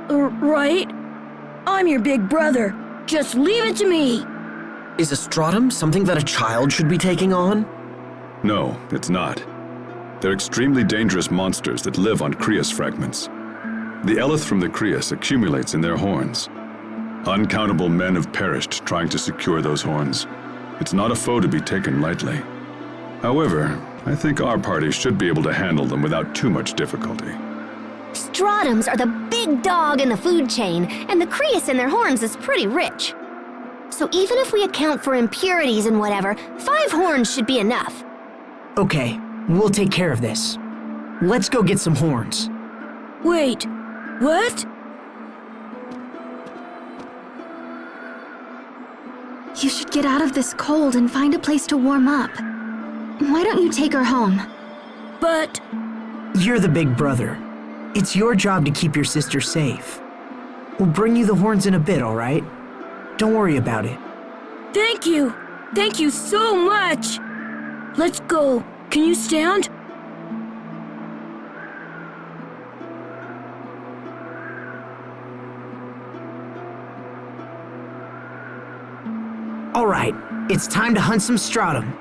Right? I'm your big brother. Just leave it to me. Is a stratum something that a child should be taking on? No, it's not. They're extremely dangerous monsters that live on Crius fragments. The eleth from the Crius accumulates in their horns. Uncountable men have perished trying to secure those horns. It's not a foe to be taken lightly. However, I think our party should be able to handle them without too much difficulty. Stratums are the big dog in the food chain, and the Crius in their horns is pretty rich. So even if we account for impurities and whatever, 5 horns should be enough. Okay, we'll take care of this. Let's go get some horns. Wait, what? You should get out of this cold and find a place to warm up. Why don't you take her home? But... You're the big brother. It's your job to keep your sister safe. We'll bring you the horns in a bit, all right? Don't worry about it. Thank you. Thank you so much. Let's go. Can you stand? All right, it's time to hunt some stratum.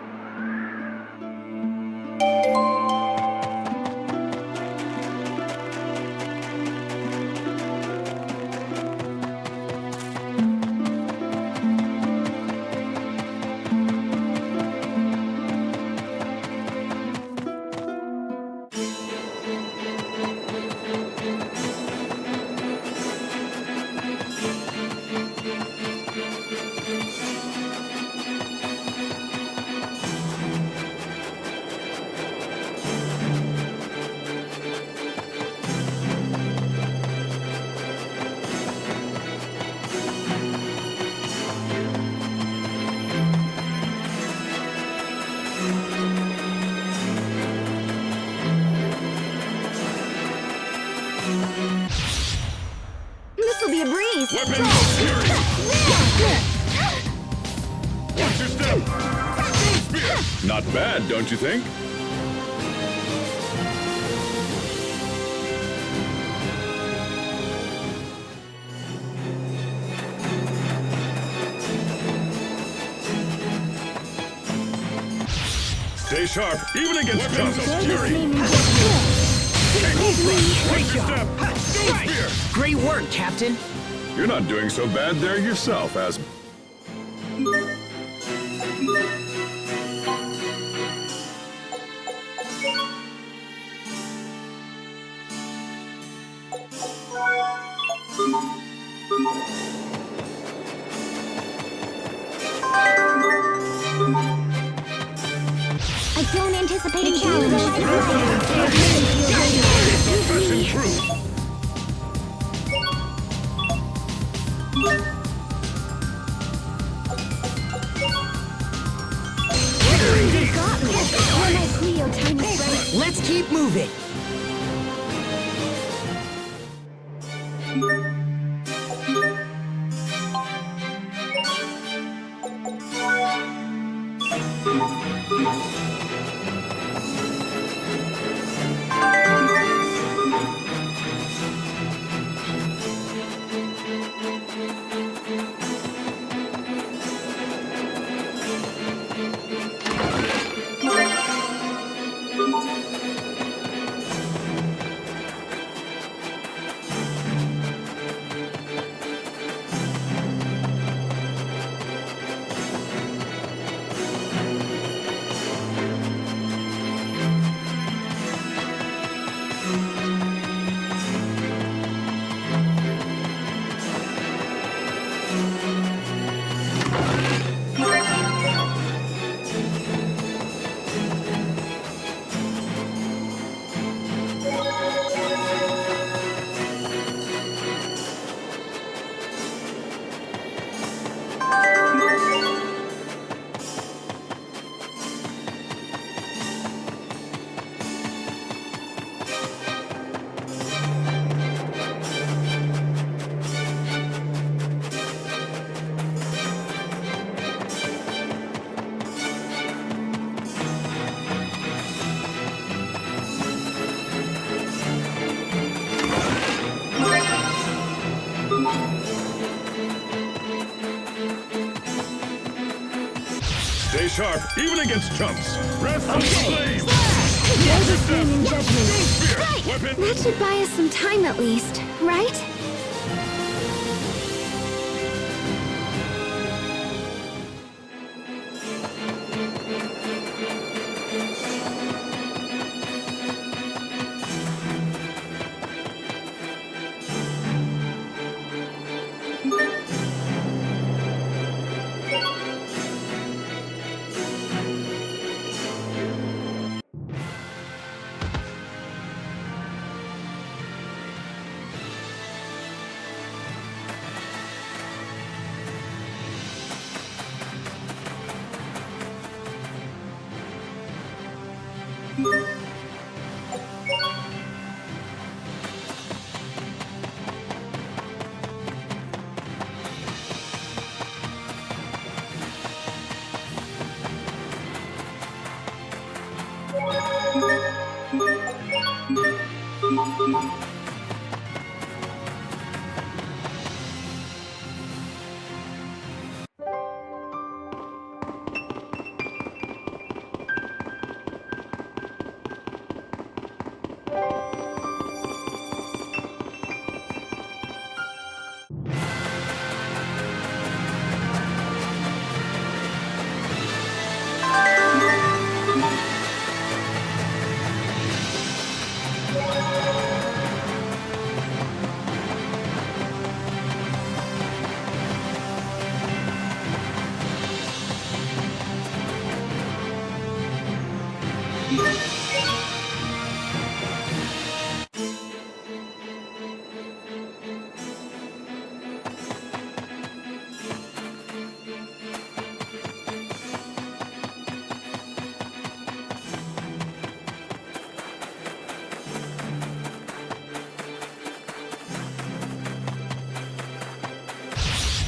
This'll be a breeze. Watch your step! Spear! Not bad, don't you think? Stay sharp, even against John's fury. Watch your step! Stone spear! Great work, Captain. You're not doing so bad there yourself, Asm. I don't anticipate a challenge. Passing through. Let's keep moving. Stay sharp, even against chumps. Breath of flame. That should buy us some time at least, right?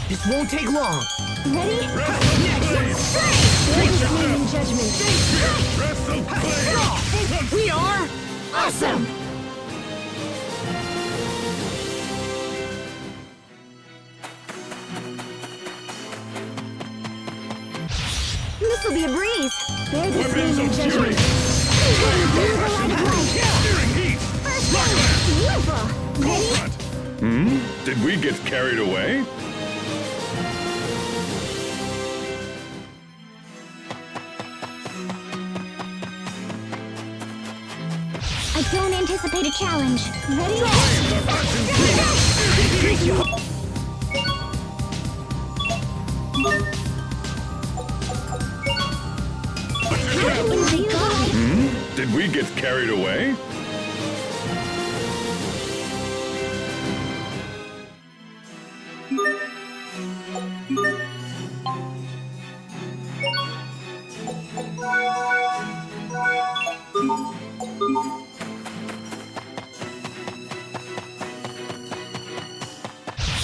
This won't take long. Ready? We are awesome! This'll be a breeze. There's the flaming judgment. Beautiful. Ready? Did we get carried away? I don't anticipate a challenge. Ready? Did we get carried away?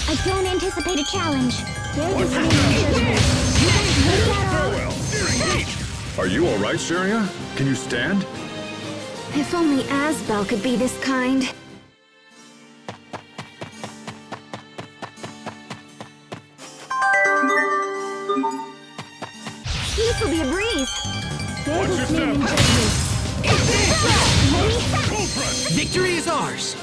I don't anticipate a challenge. Farewell. Are you all right, Syria? Can you stand? If only Asbel could be this kind. This will be a breeze. Watch your step. Victory is ours!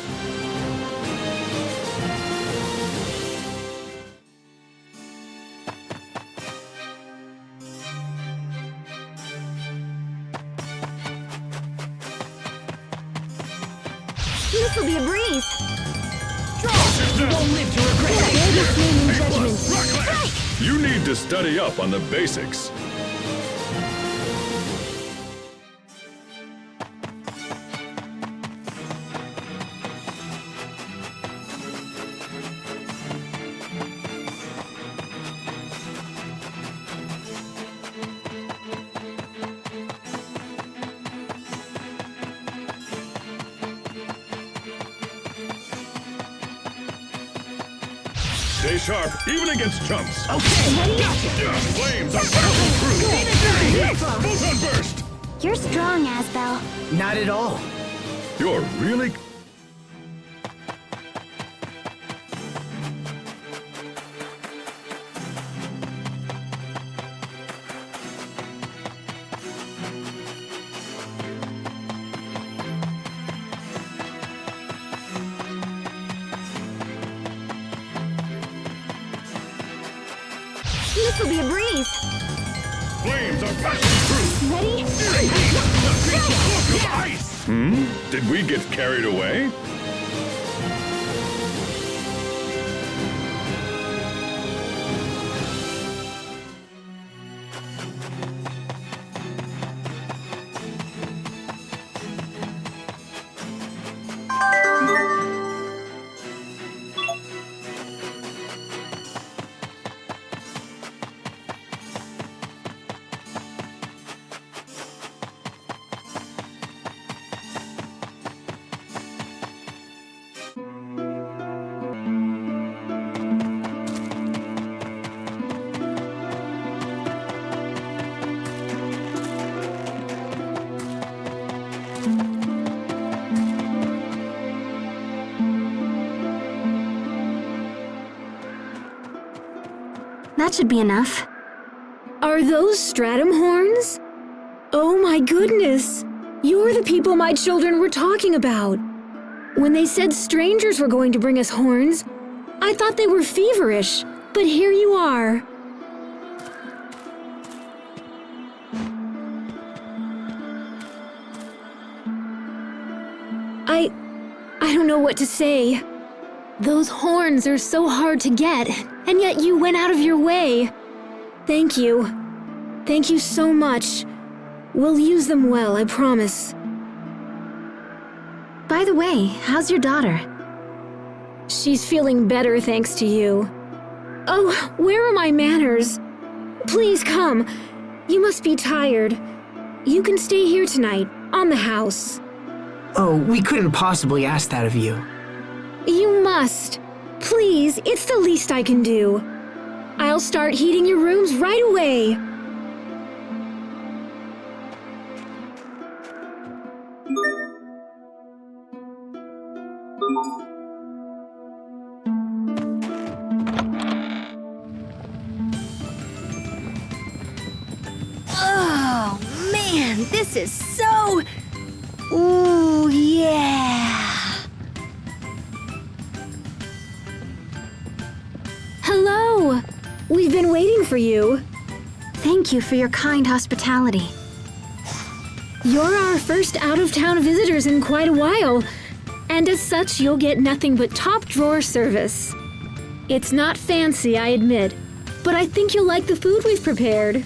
This will be a breeze. You won't live to regret it. You need to study up on the basics. Stay sharp, even against chumps. Okay, gotcha. Flames are powerful through. Photon burst. You're strong, Asbel. Not at all. You're really... This will be a breeze. Flames are passing through. Ready? Ice. Did we get carried away? That should be enough. Are those stratum horns? Oh my goodness! You're the people my children were talking about. When they said strangers were going to bring us horns, I thought they were feverish, but here you are. I don't know what to say. Those horns are so hard to get, and yet you went out of your way. Thank you. Thank you so much. We'll use them well, I promise. By the way, how's your daughter? She's feeling better thanks to you. Oh, where are my manners? Please come. You must be tired. You can stay here tonight, on the house. Oh, we couldn't possibly ask that of you. You must. Please, it's the least I can do. I'll start heating your rooms right away. Oh, man, this is so... Ooh, yeah. Hello. We've been waiting for you. Thank you for your kind hospitality. You're our first out-of-town visitors in quite a while, and as such, you'll get nothing but top-drawer service. It's not fancy, I admit, but I think you'll like the food we've prepared.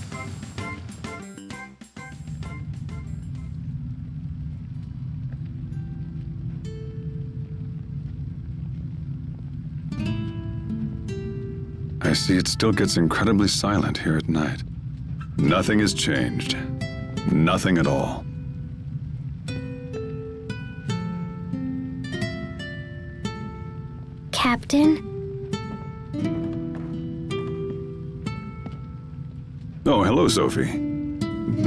I see it still gets incredibly silent here at night. Nothing has changed. Nothing at all. Captain? Oh, hello, Sophie.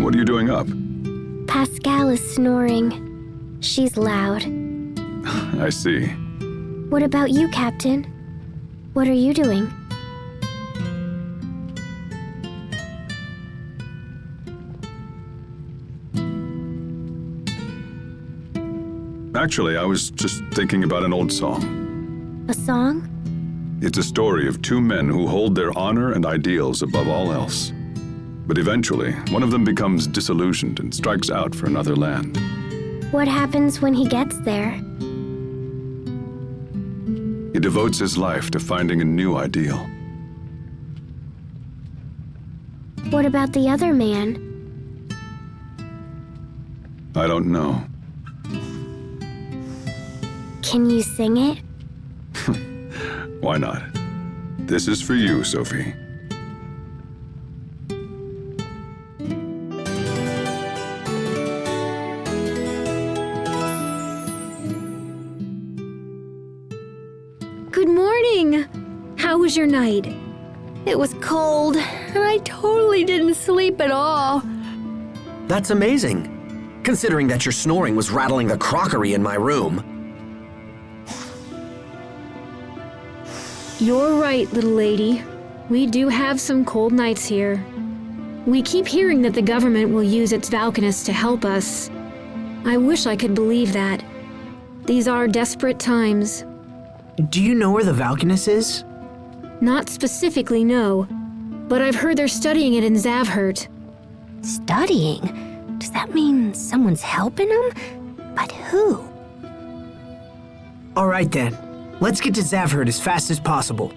What are you doing up? Pascal is snoring. She's loud. I see. What about you, Captain? What are you doing? Actually, I was just thinking about an old song. A song? It's a story of two men who hold their honor and ideals above all else. But eventually, one of them becomes disillusioned and strikes out for another land. What happens when he gets there? He devotes his life to finding a new ideal. What about the other man? I don't know. Can you sing it? Why not? This is for you, Sophie. Good morning! How was your night? It was cold, and I totally didn't sleep at all. That's amazing, considering that your snoring was rattling the crockery in my room. You're right, little lady. We do have some cold nights here. We keep hearing that the government will use its Valkanists to help us. I wish I could believe that. These are desperate times. Do you know where the Valkanist is? Not specifically, no. But I've heard they're studying it in Zavhert. Studying? Does that mean someone's helping them? But who? All right then. Let's get to Zavhert as fast as possible.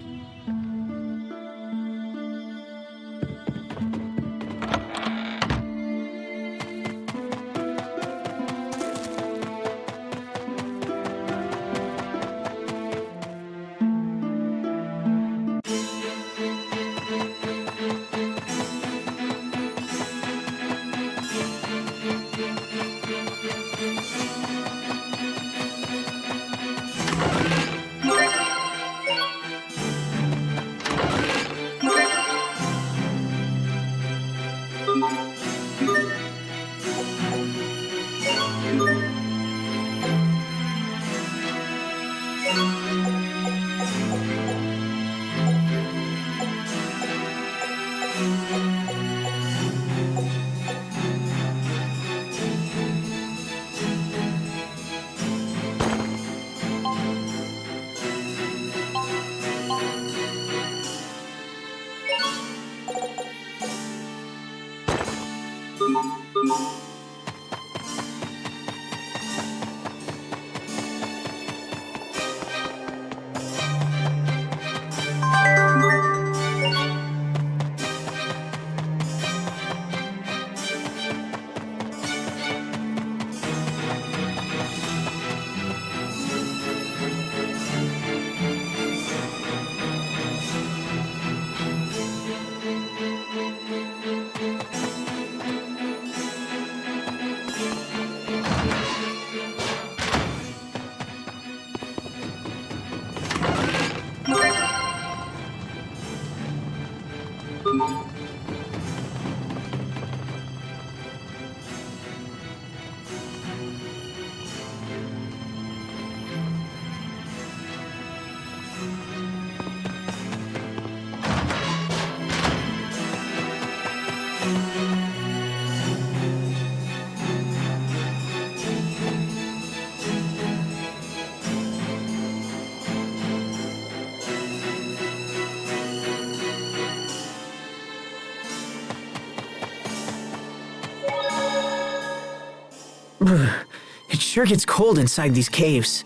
It sure gets cold inside these caves.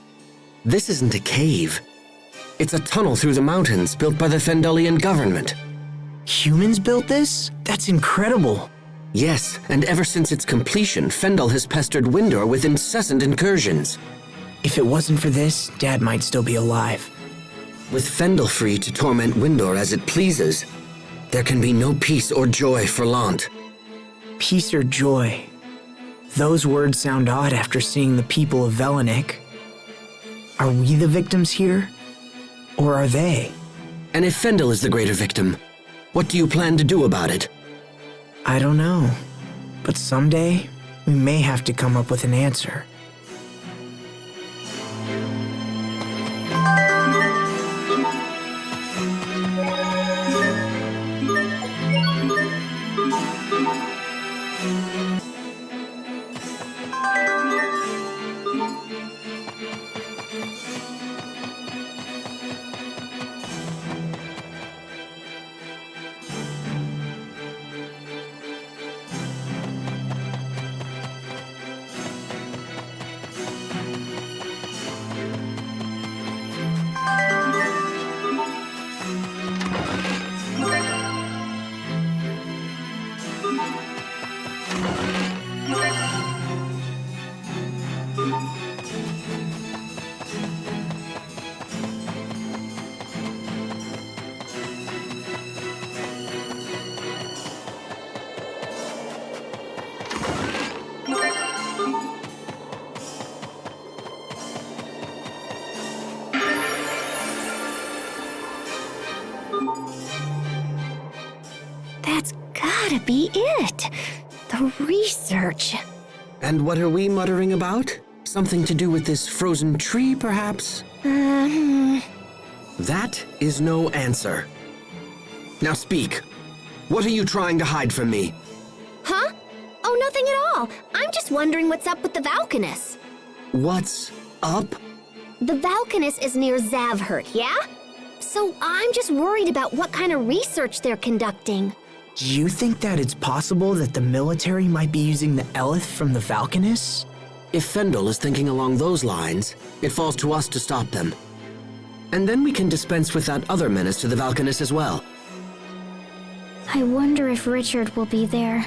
This isn't a cave. It's a tunnel through the mountains built by the Fendelian government. Humans built this? That's incredible. Yes, and ever since its completion, Fendel has pestered Windor with incessant incursions. If it wasn't for this, Dad might still be alive. With Fendel free to torment Windor as it pleases, there can be no peace or joy for Lant. Peace or joy? Those words sound odd after seeing the people of Velanik. Are we the victims here? Or are they? And if Fendel is the greater victim, what do you plan to do about it? I don't know. But someday, we may have to come up with an answer. That's gotta be it. The research. And what are we muttering about? Something to do with this frozen tree, perhaps? That is no answer. Now speak. What are you trying to hide from me? Huh? Oh, nothing at all. I'm just wondering what's up with the Valkanus. What's up? The Valkanus is near Zavhert, yeah? So I'm just worried about what kind of research they're conducting. Do you think that it's possible that the military might be using the Eleth from the Valkanus? If Fendel is thinking along those lines, it falls to us to stop them. And then we can dispense with that other menace to the Valkanus as well. I wonder if Richard will be there.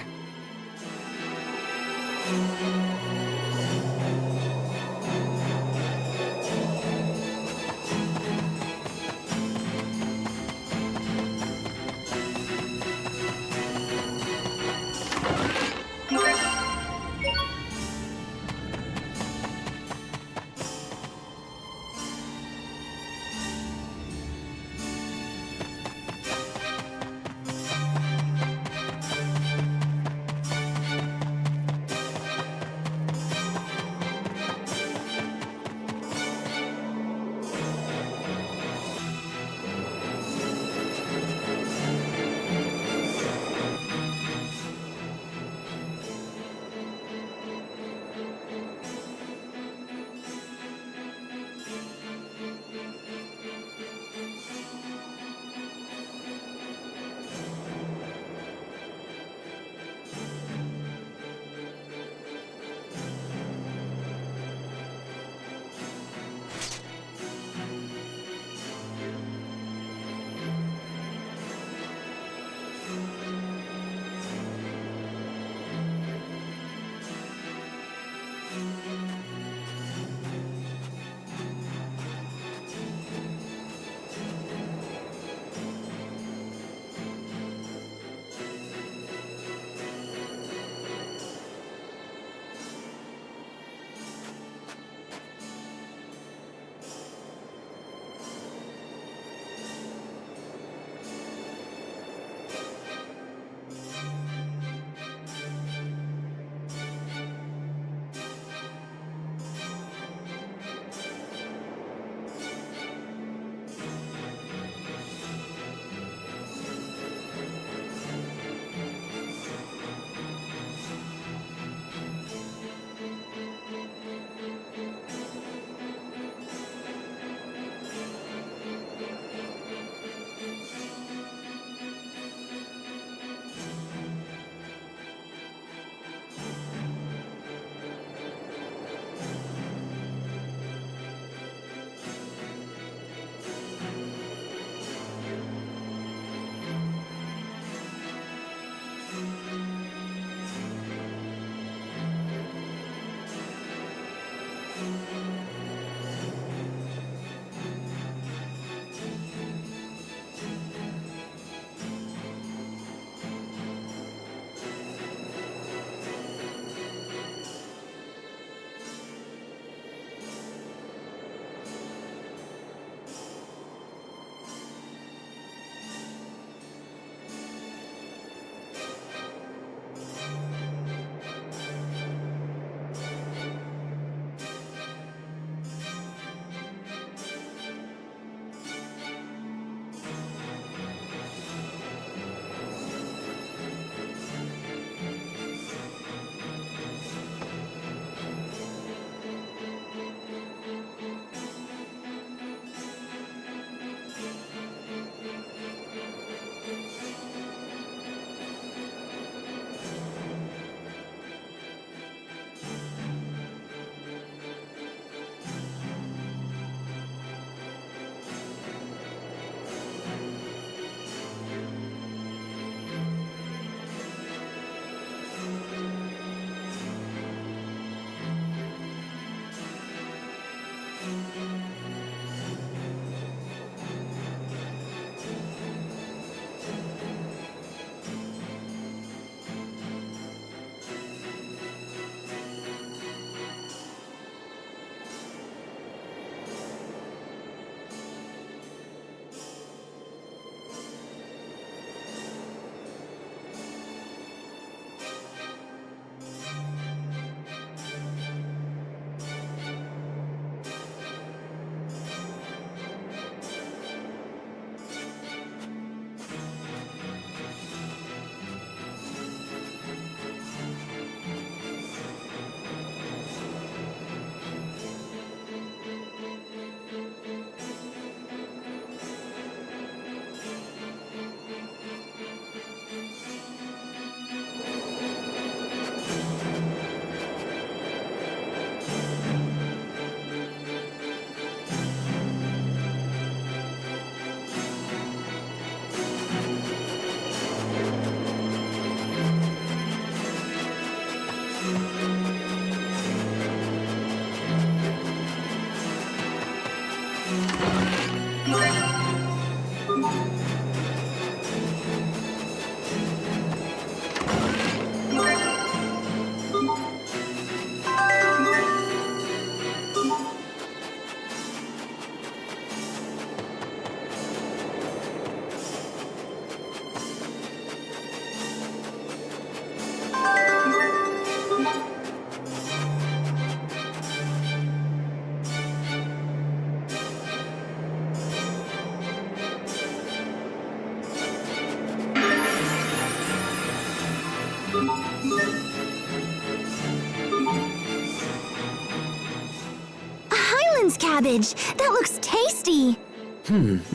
cabbage. That looks tasty.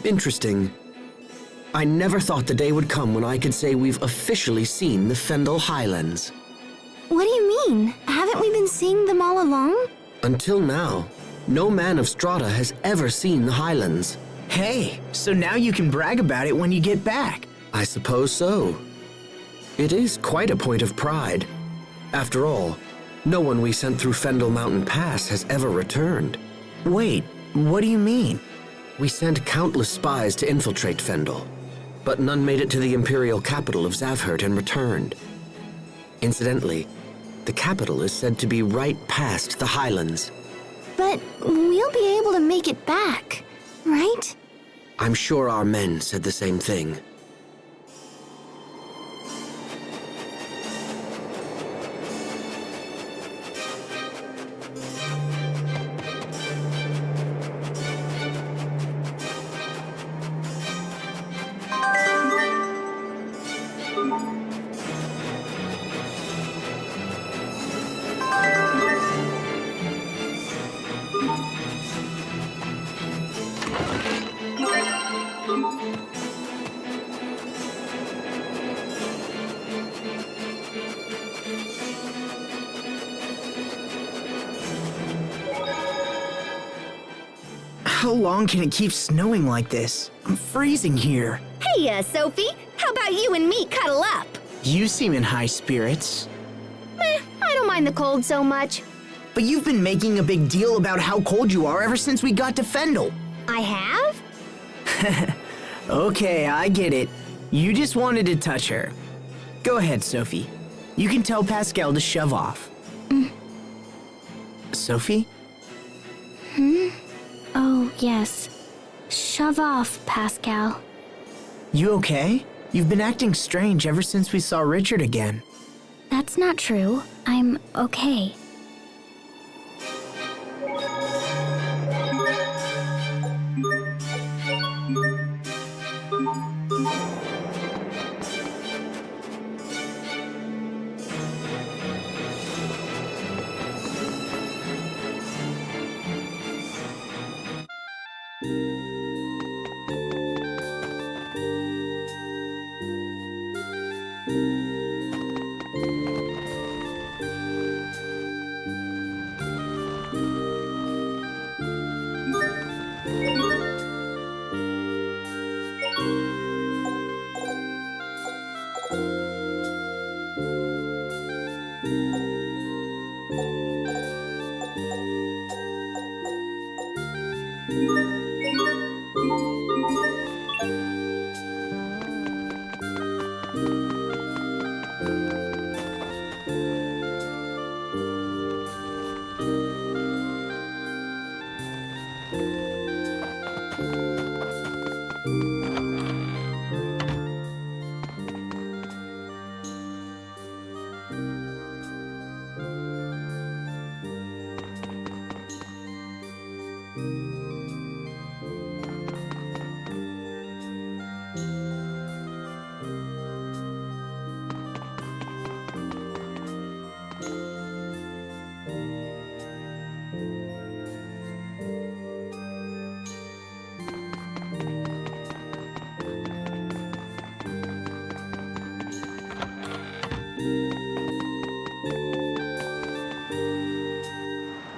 Interesting. I never thought the day would come when I could say we've officially seen the Fendel Highlands. What do you mean? Haven't we been seeing them all along? Until now, no man of Strata has ever seen the Highlands. Hey, so now you can brag about it when you get back. I suppose so. It is quite a point of pride. After all, no one we sent through Fendel Mountain Pass has ever returned. Wait, what do you mean? We sent countless spies to infiltrate Fendel, but none made it to the imperial capital of Zavhert and returned. Incidentally, the capital is said to be right past the Highlands. But we'll be able to make it back, right? I'm sure our men said the same thing. How long can it keep snowing like this? I'm freezing here. Hey, Sophie, how about you and me cuddle up? You seem in high spirits. I don't mind the cold so much. But you've been making a big deal about how cold you are ever since we got to Fendel. I have? Okay, I get it. You just wanted to touch her. Go ahead, Sophie. You can tell Pascal to shove off. Sophie? Oh, yes. Shove off, Pascal. You okay? You've been acting strange ever since we saw Richard again. That's not true. I'm okay.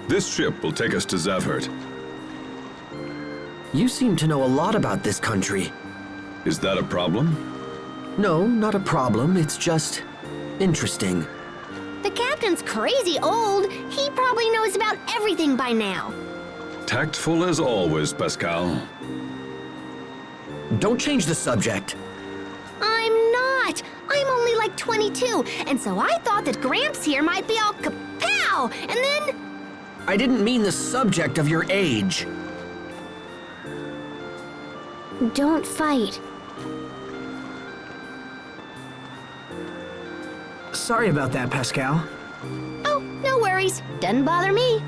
This ship will take us to Zavhert. You seem to know a lot about this country. Is that a problem? No, not a problem. It's just interesting. The captain's crazy old. He probably knows about everything by now. Tactful as always, Pascal. Don't change the subject. I'm not. I'm only like 22, and so I thought that Gramps here might be all kapow, and then... I didn't mean the subject of your age. Don't fight. Sorry about that, Pascal. Oh, no worries. Doesn't bother me.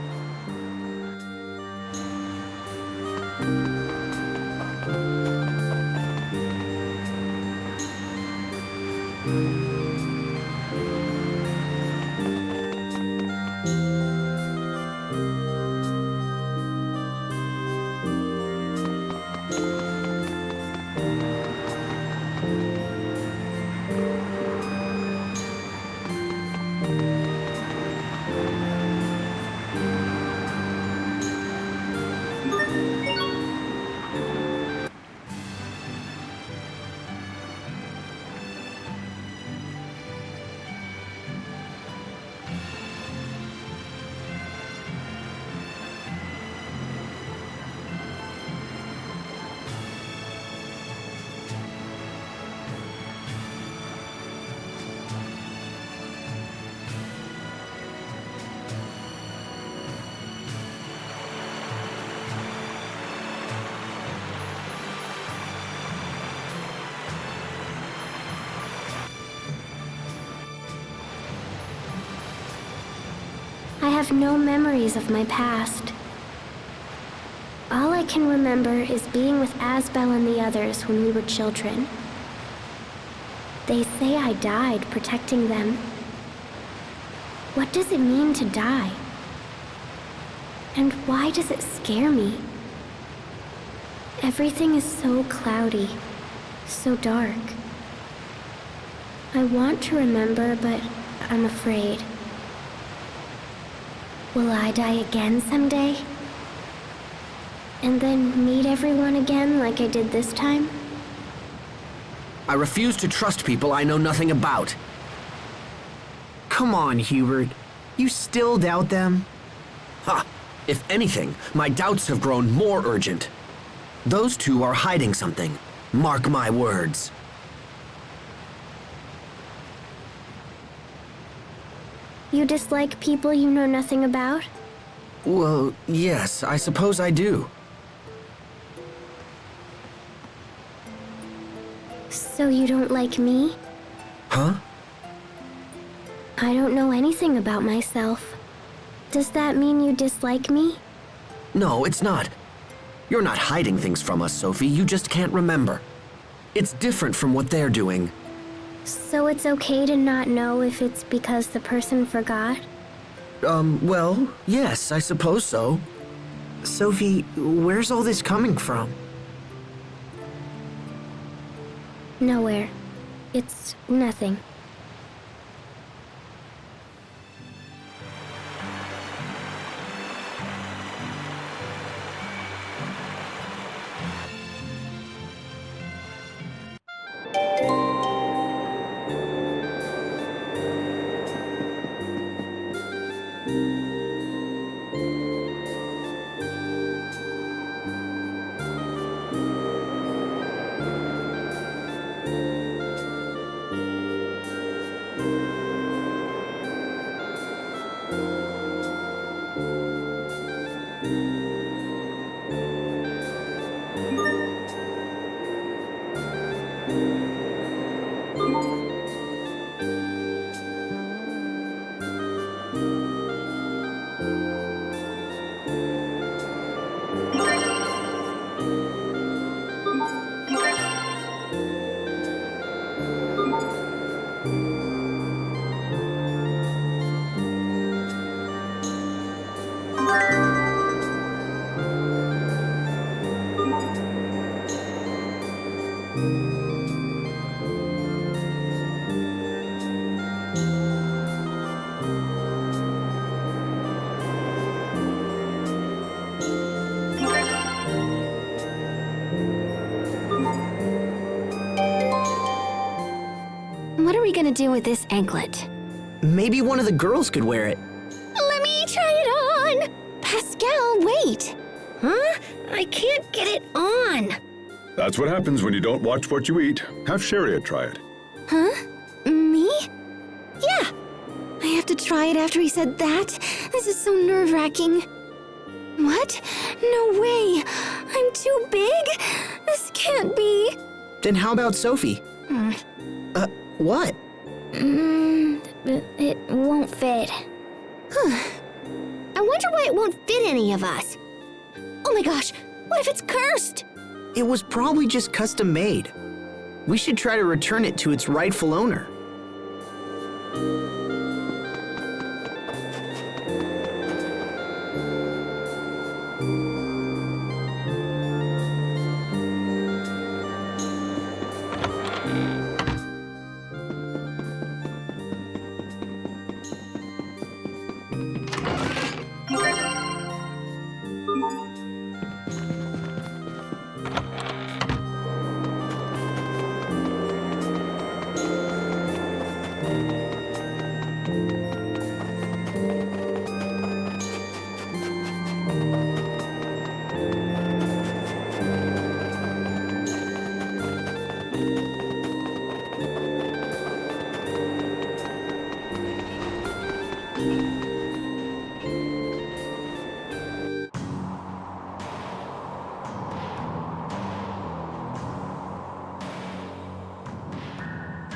have no memories of my past. All I can remember is being with Asbel and the others when we were children. They say I died protecting them. What does it mean to die? And why does it scare me? Everything is so cloudy, so dark. I want to remember, but I'm afraid. Will I die again someday? And then meet everyone again like I did this time? I refuse to trust people I know nothing about. Come on, Hubert. You still doubt them? Ha! If anything, my doubts have grown more urgent. Those two are hiding something. Mark my words. You dislike people you know nothing about? Well, yes, I suppose I do. So you don't like me? Huh? I don't know anything about myself. Does that mean you dislike me? No, it's not. You're not hiding things from us, Sophie. You just can't remember. It's different from what they're doing. So it's okay to not know if it's because the person forgot? Well, yes, I suppose so. Sophie, where's all this coming from? Nowhere. It's nothing. What are we gonna do with this anklet? Maybe one of the girls could wear it. Let me try it on! Pascal, wait! Huh? I can't get it on! That's what happens when you don't watch what you eat. Have Sharia try it. Huh? Me? Yeah! I have to try it after he said that? This is so nerve-wracking. What? No way! I'm too big? This can't be. Then how about Sophie? What? It won't fit. I wonder why it won't fit any of us. Oh my gosh, what if it's cursed? It was probably just custom made. We should try to return it to its rightful owner.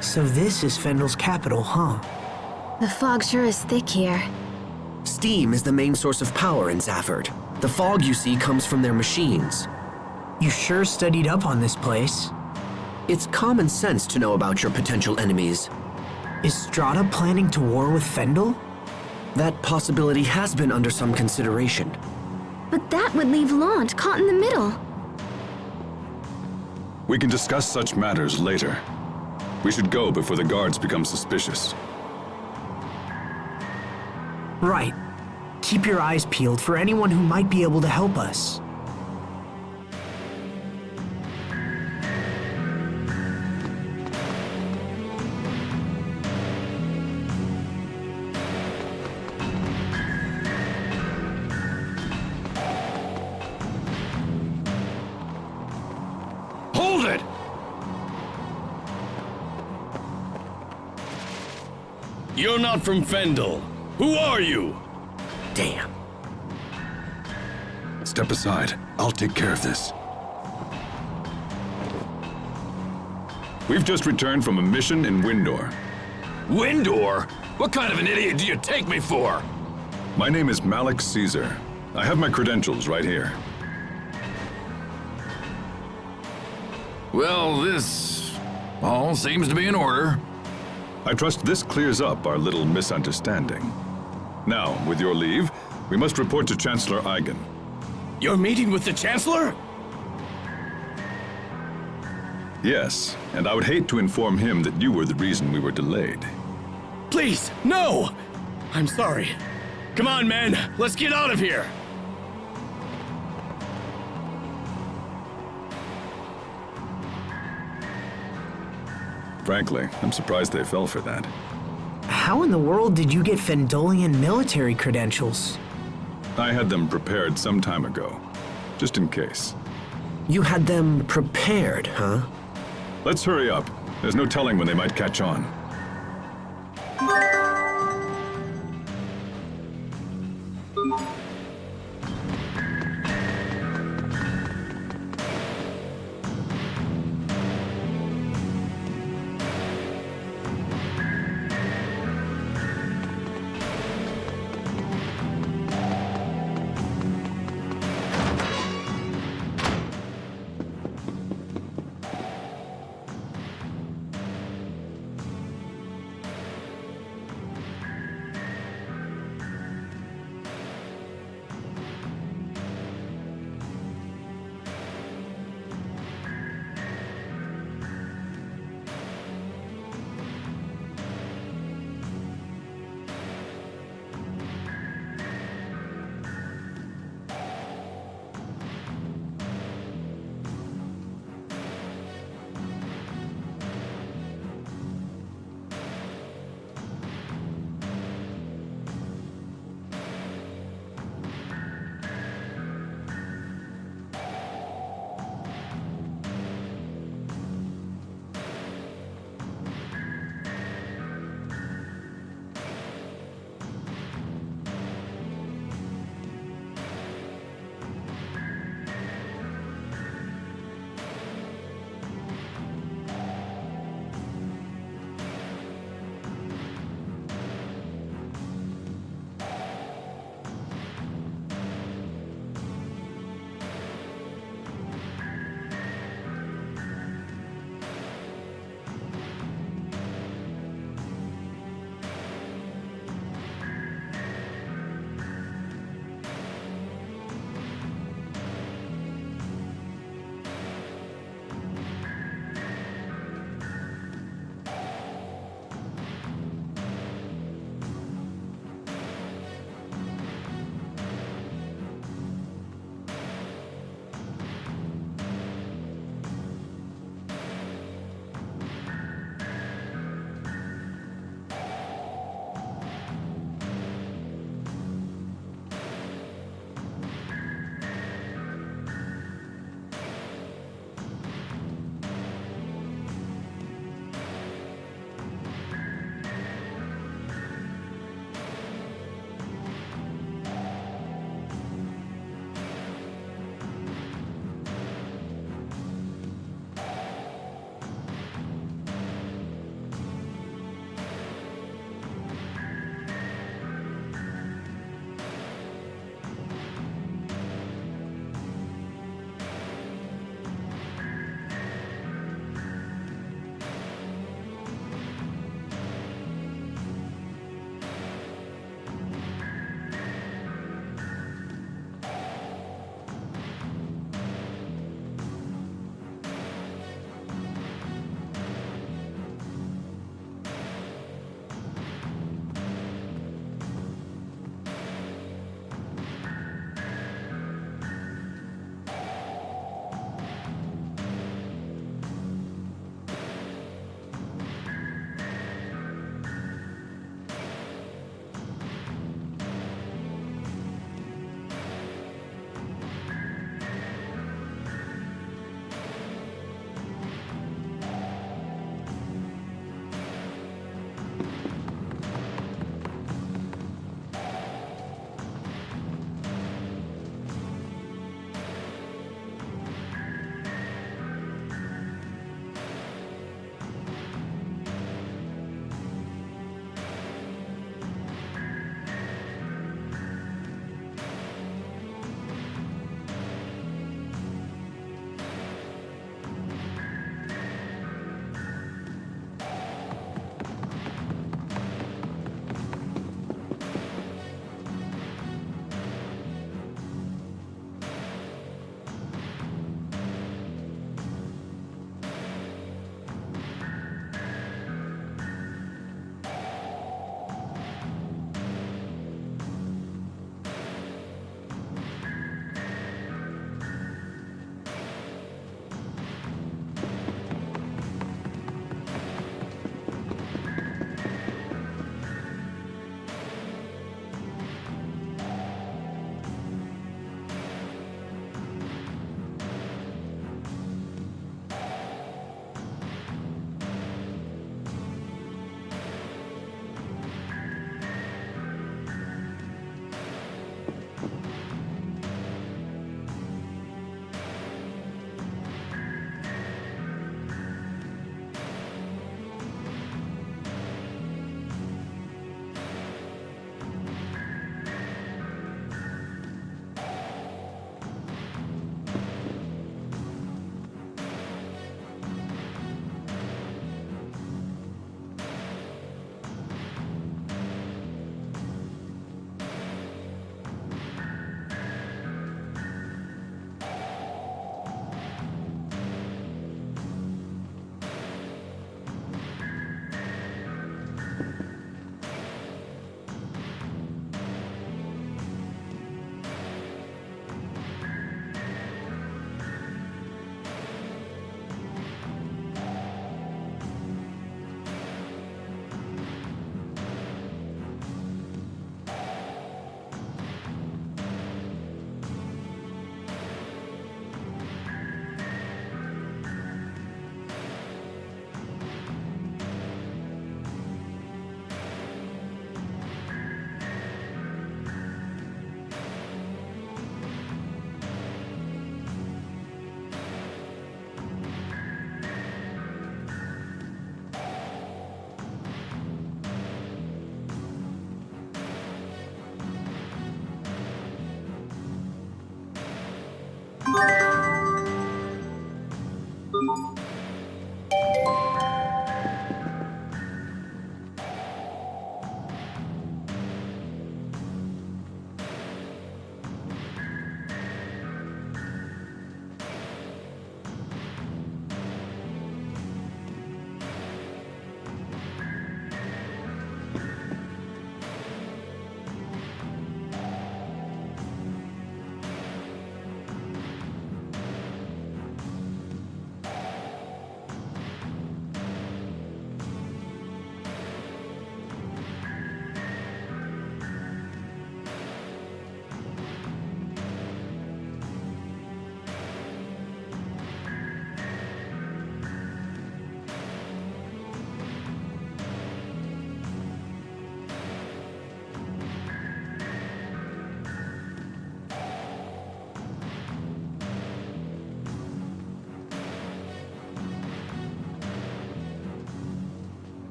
So this is Fendel's capital, huh? The fog sure is thick here. Steam is the main source of power in Zafford. The fog you see comes from their machines. You sure studied up on this place. It's common sense to know about your potential enemies. Is Strata planning to war with Fendel? That possibility has been under some consideration. But that would leave Lant caught in the middle. We can discuss such matters later. We should go before the guards become suspicious. Right. Keep your eyes peeled for anyone who might be able to help us. Hold it! You're not from Fendel. Who are you? Damn. Step aside. I'll take care of this. We've just returned from a mission in Windor. Windor? What kind of an idiot do you take me for? My name is Malik Caesar. I have my credentials right here. Well, this all seems to be in order. I trust this clears up our little misunderstanding. Now, with your leave, we must report to Chancellor Eigen. You're meeting with the Chancellor? Yes, and I would hate to inform him that you were the reason we were delayed. Please, no! I'm sorry. Come on, men, let's get out of here! Frankly, I'm surprised they fell for that. How in the world did you get Fendolian military credentials? I had them prepared some time ago, just in case. You had them prepared, huh? Let's hurry up. There's no telling when they might catch on.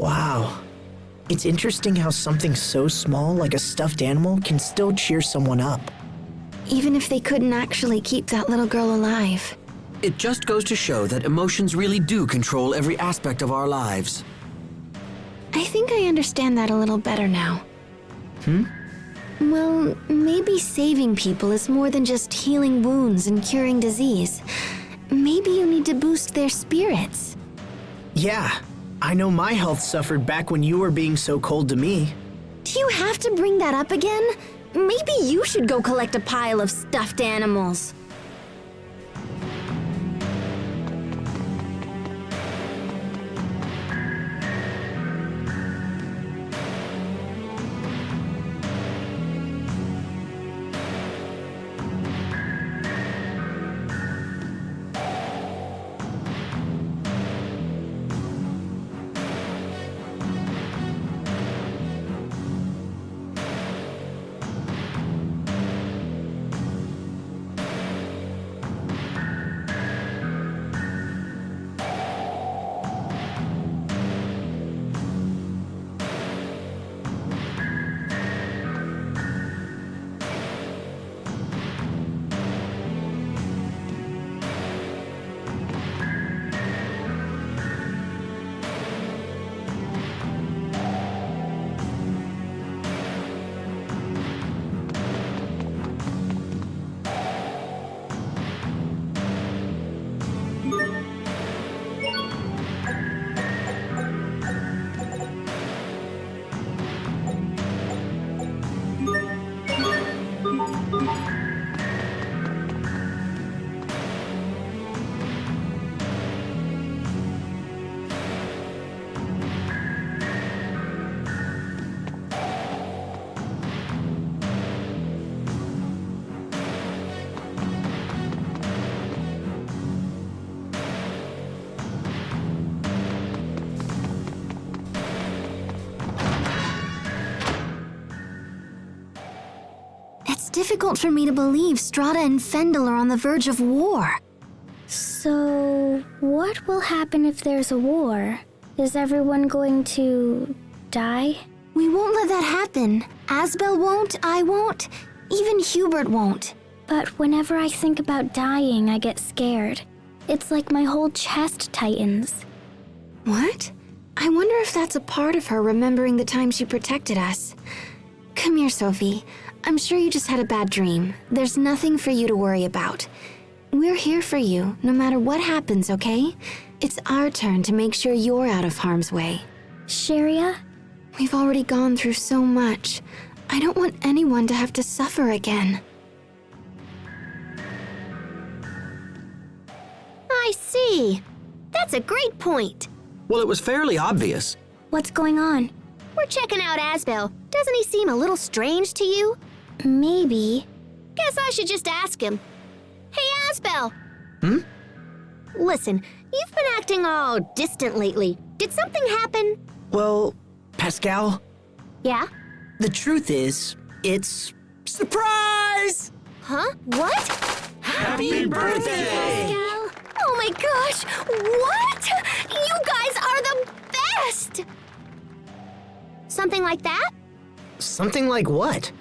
Wow. It's interesting how something so small like a stuffed animal can still cheer someone up. Even if they couldn't actually keep that little girl alive. It just goes to show that emotions really do control every aspect of our lives. I think I understand that a little better now. Hmm? Well, maybe saving people is more than just healing wounds and curing disease. Maybe you need to boost their spirits. Yeah, I know my health suffered back when you were being so cold to me. Do you have to bring that up again? Maybe you should go collect a pile of stuffed animals. difficult for me to believe Strata and Fendel are on the verge of war. So, what will happen if there's a war? Is everyone going to die? We won't let that happen. Asbel won't, I won't, even Hubert won't. But whenever I think about dying, I get scared. It's like my whole chest tightens. What? I wonder if that's a part of her remembering the time she protected us. Come here, Sophie. I'm sure you just had a bad dream. There's nothing for you to worry about. We're here for you, no matter what happens, okay? It's our turn to make sure you're out of harm's way. Sharia? We've already gone through so much. I don't want anyone to have to suffer again. I see. That's a great point. Well, it was fairly obvious. What's going on? We're checking out Asbel. Doesn't he seem a little strange to you? Maybe. Guess I should just ask him. Hey, Asbel! Listen, you've been acting all distant lately. Did something happen? Well, Pascal, Yeah? the truth is, it's... Surprise! Huh? What? Happy birthday! Pascal? Oh my gosh! What? You guys are the best! Something like that? Something like what?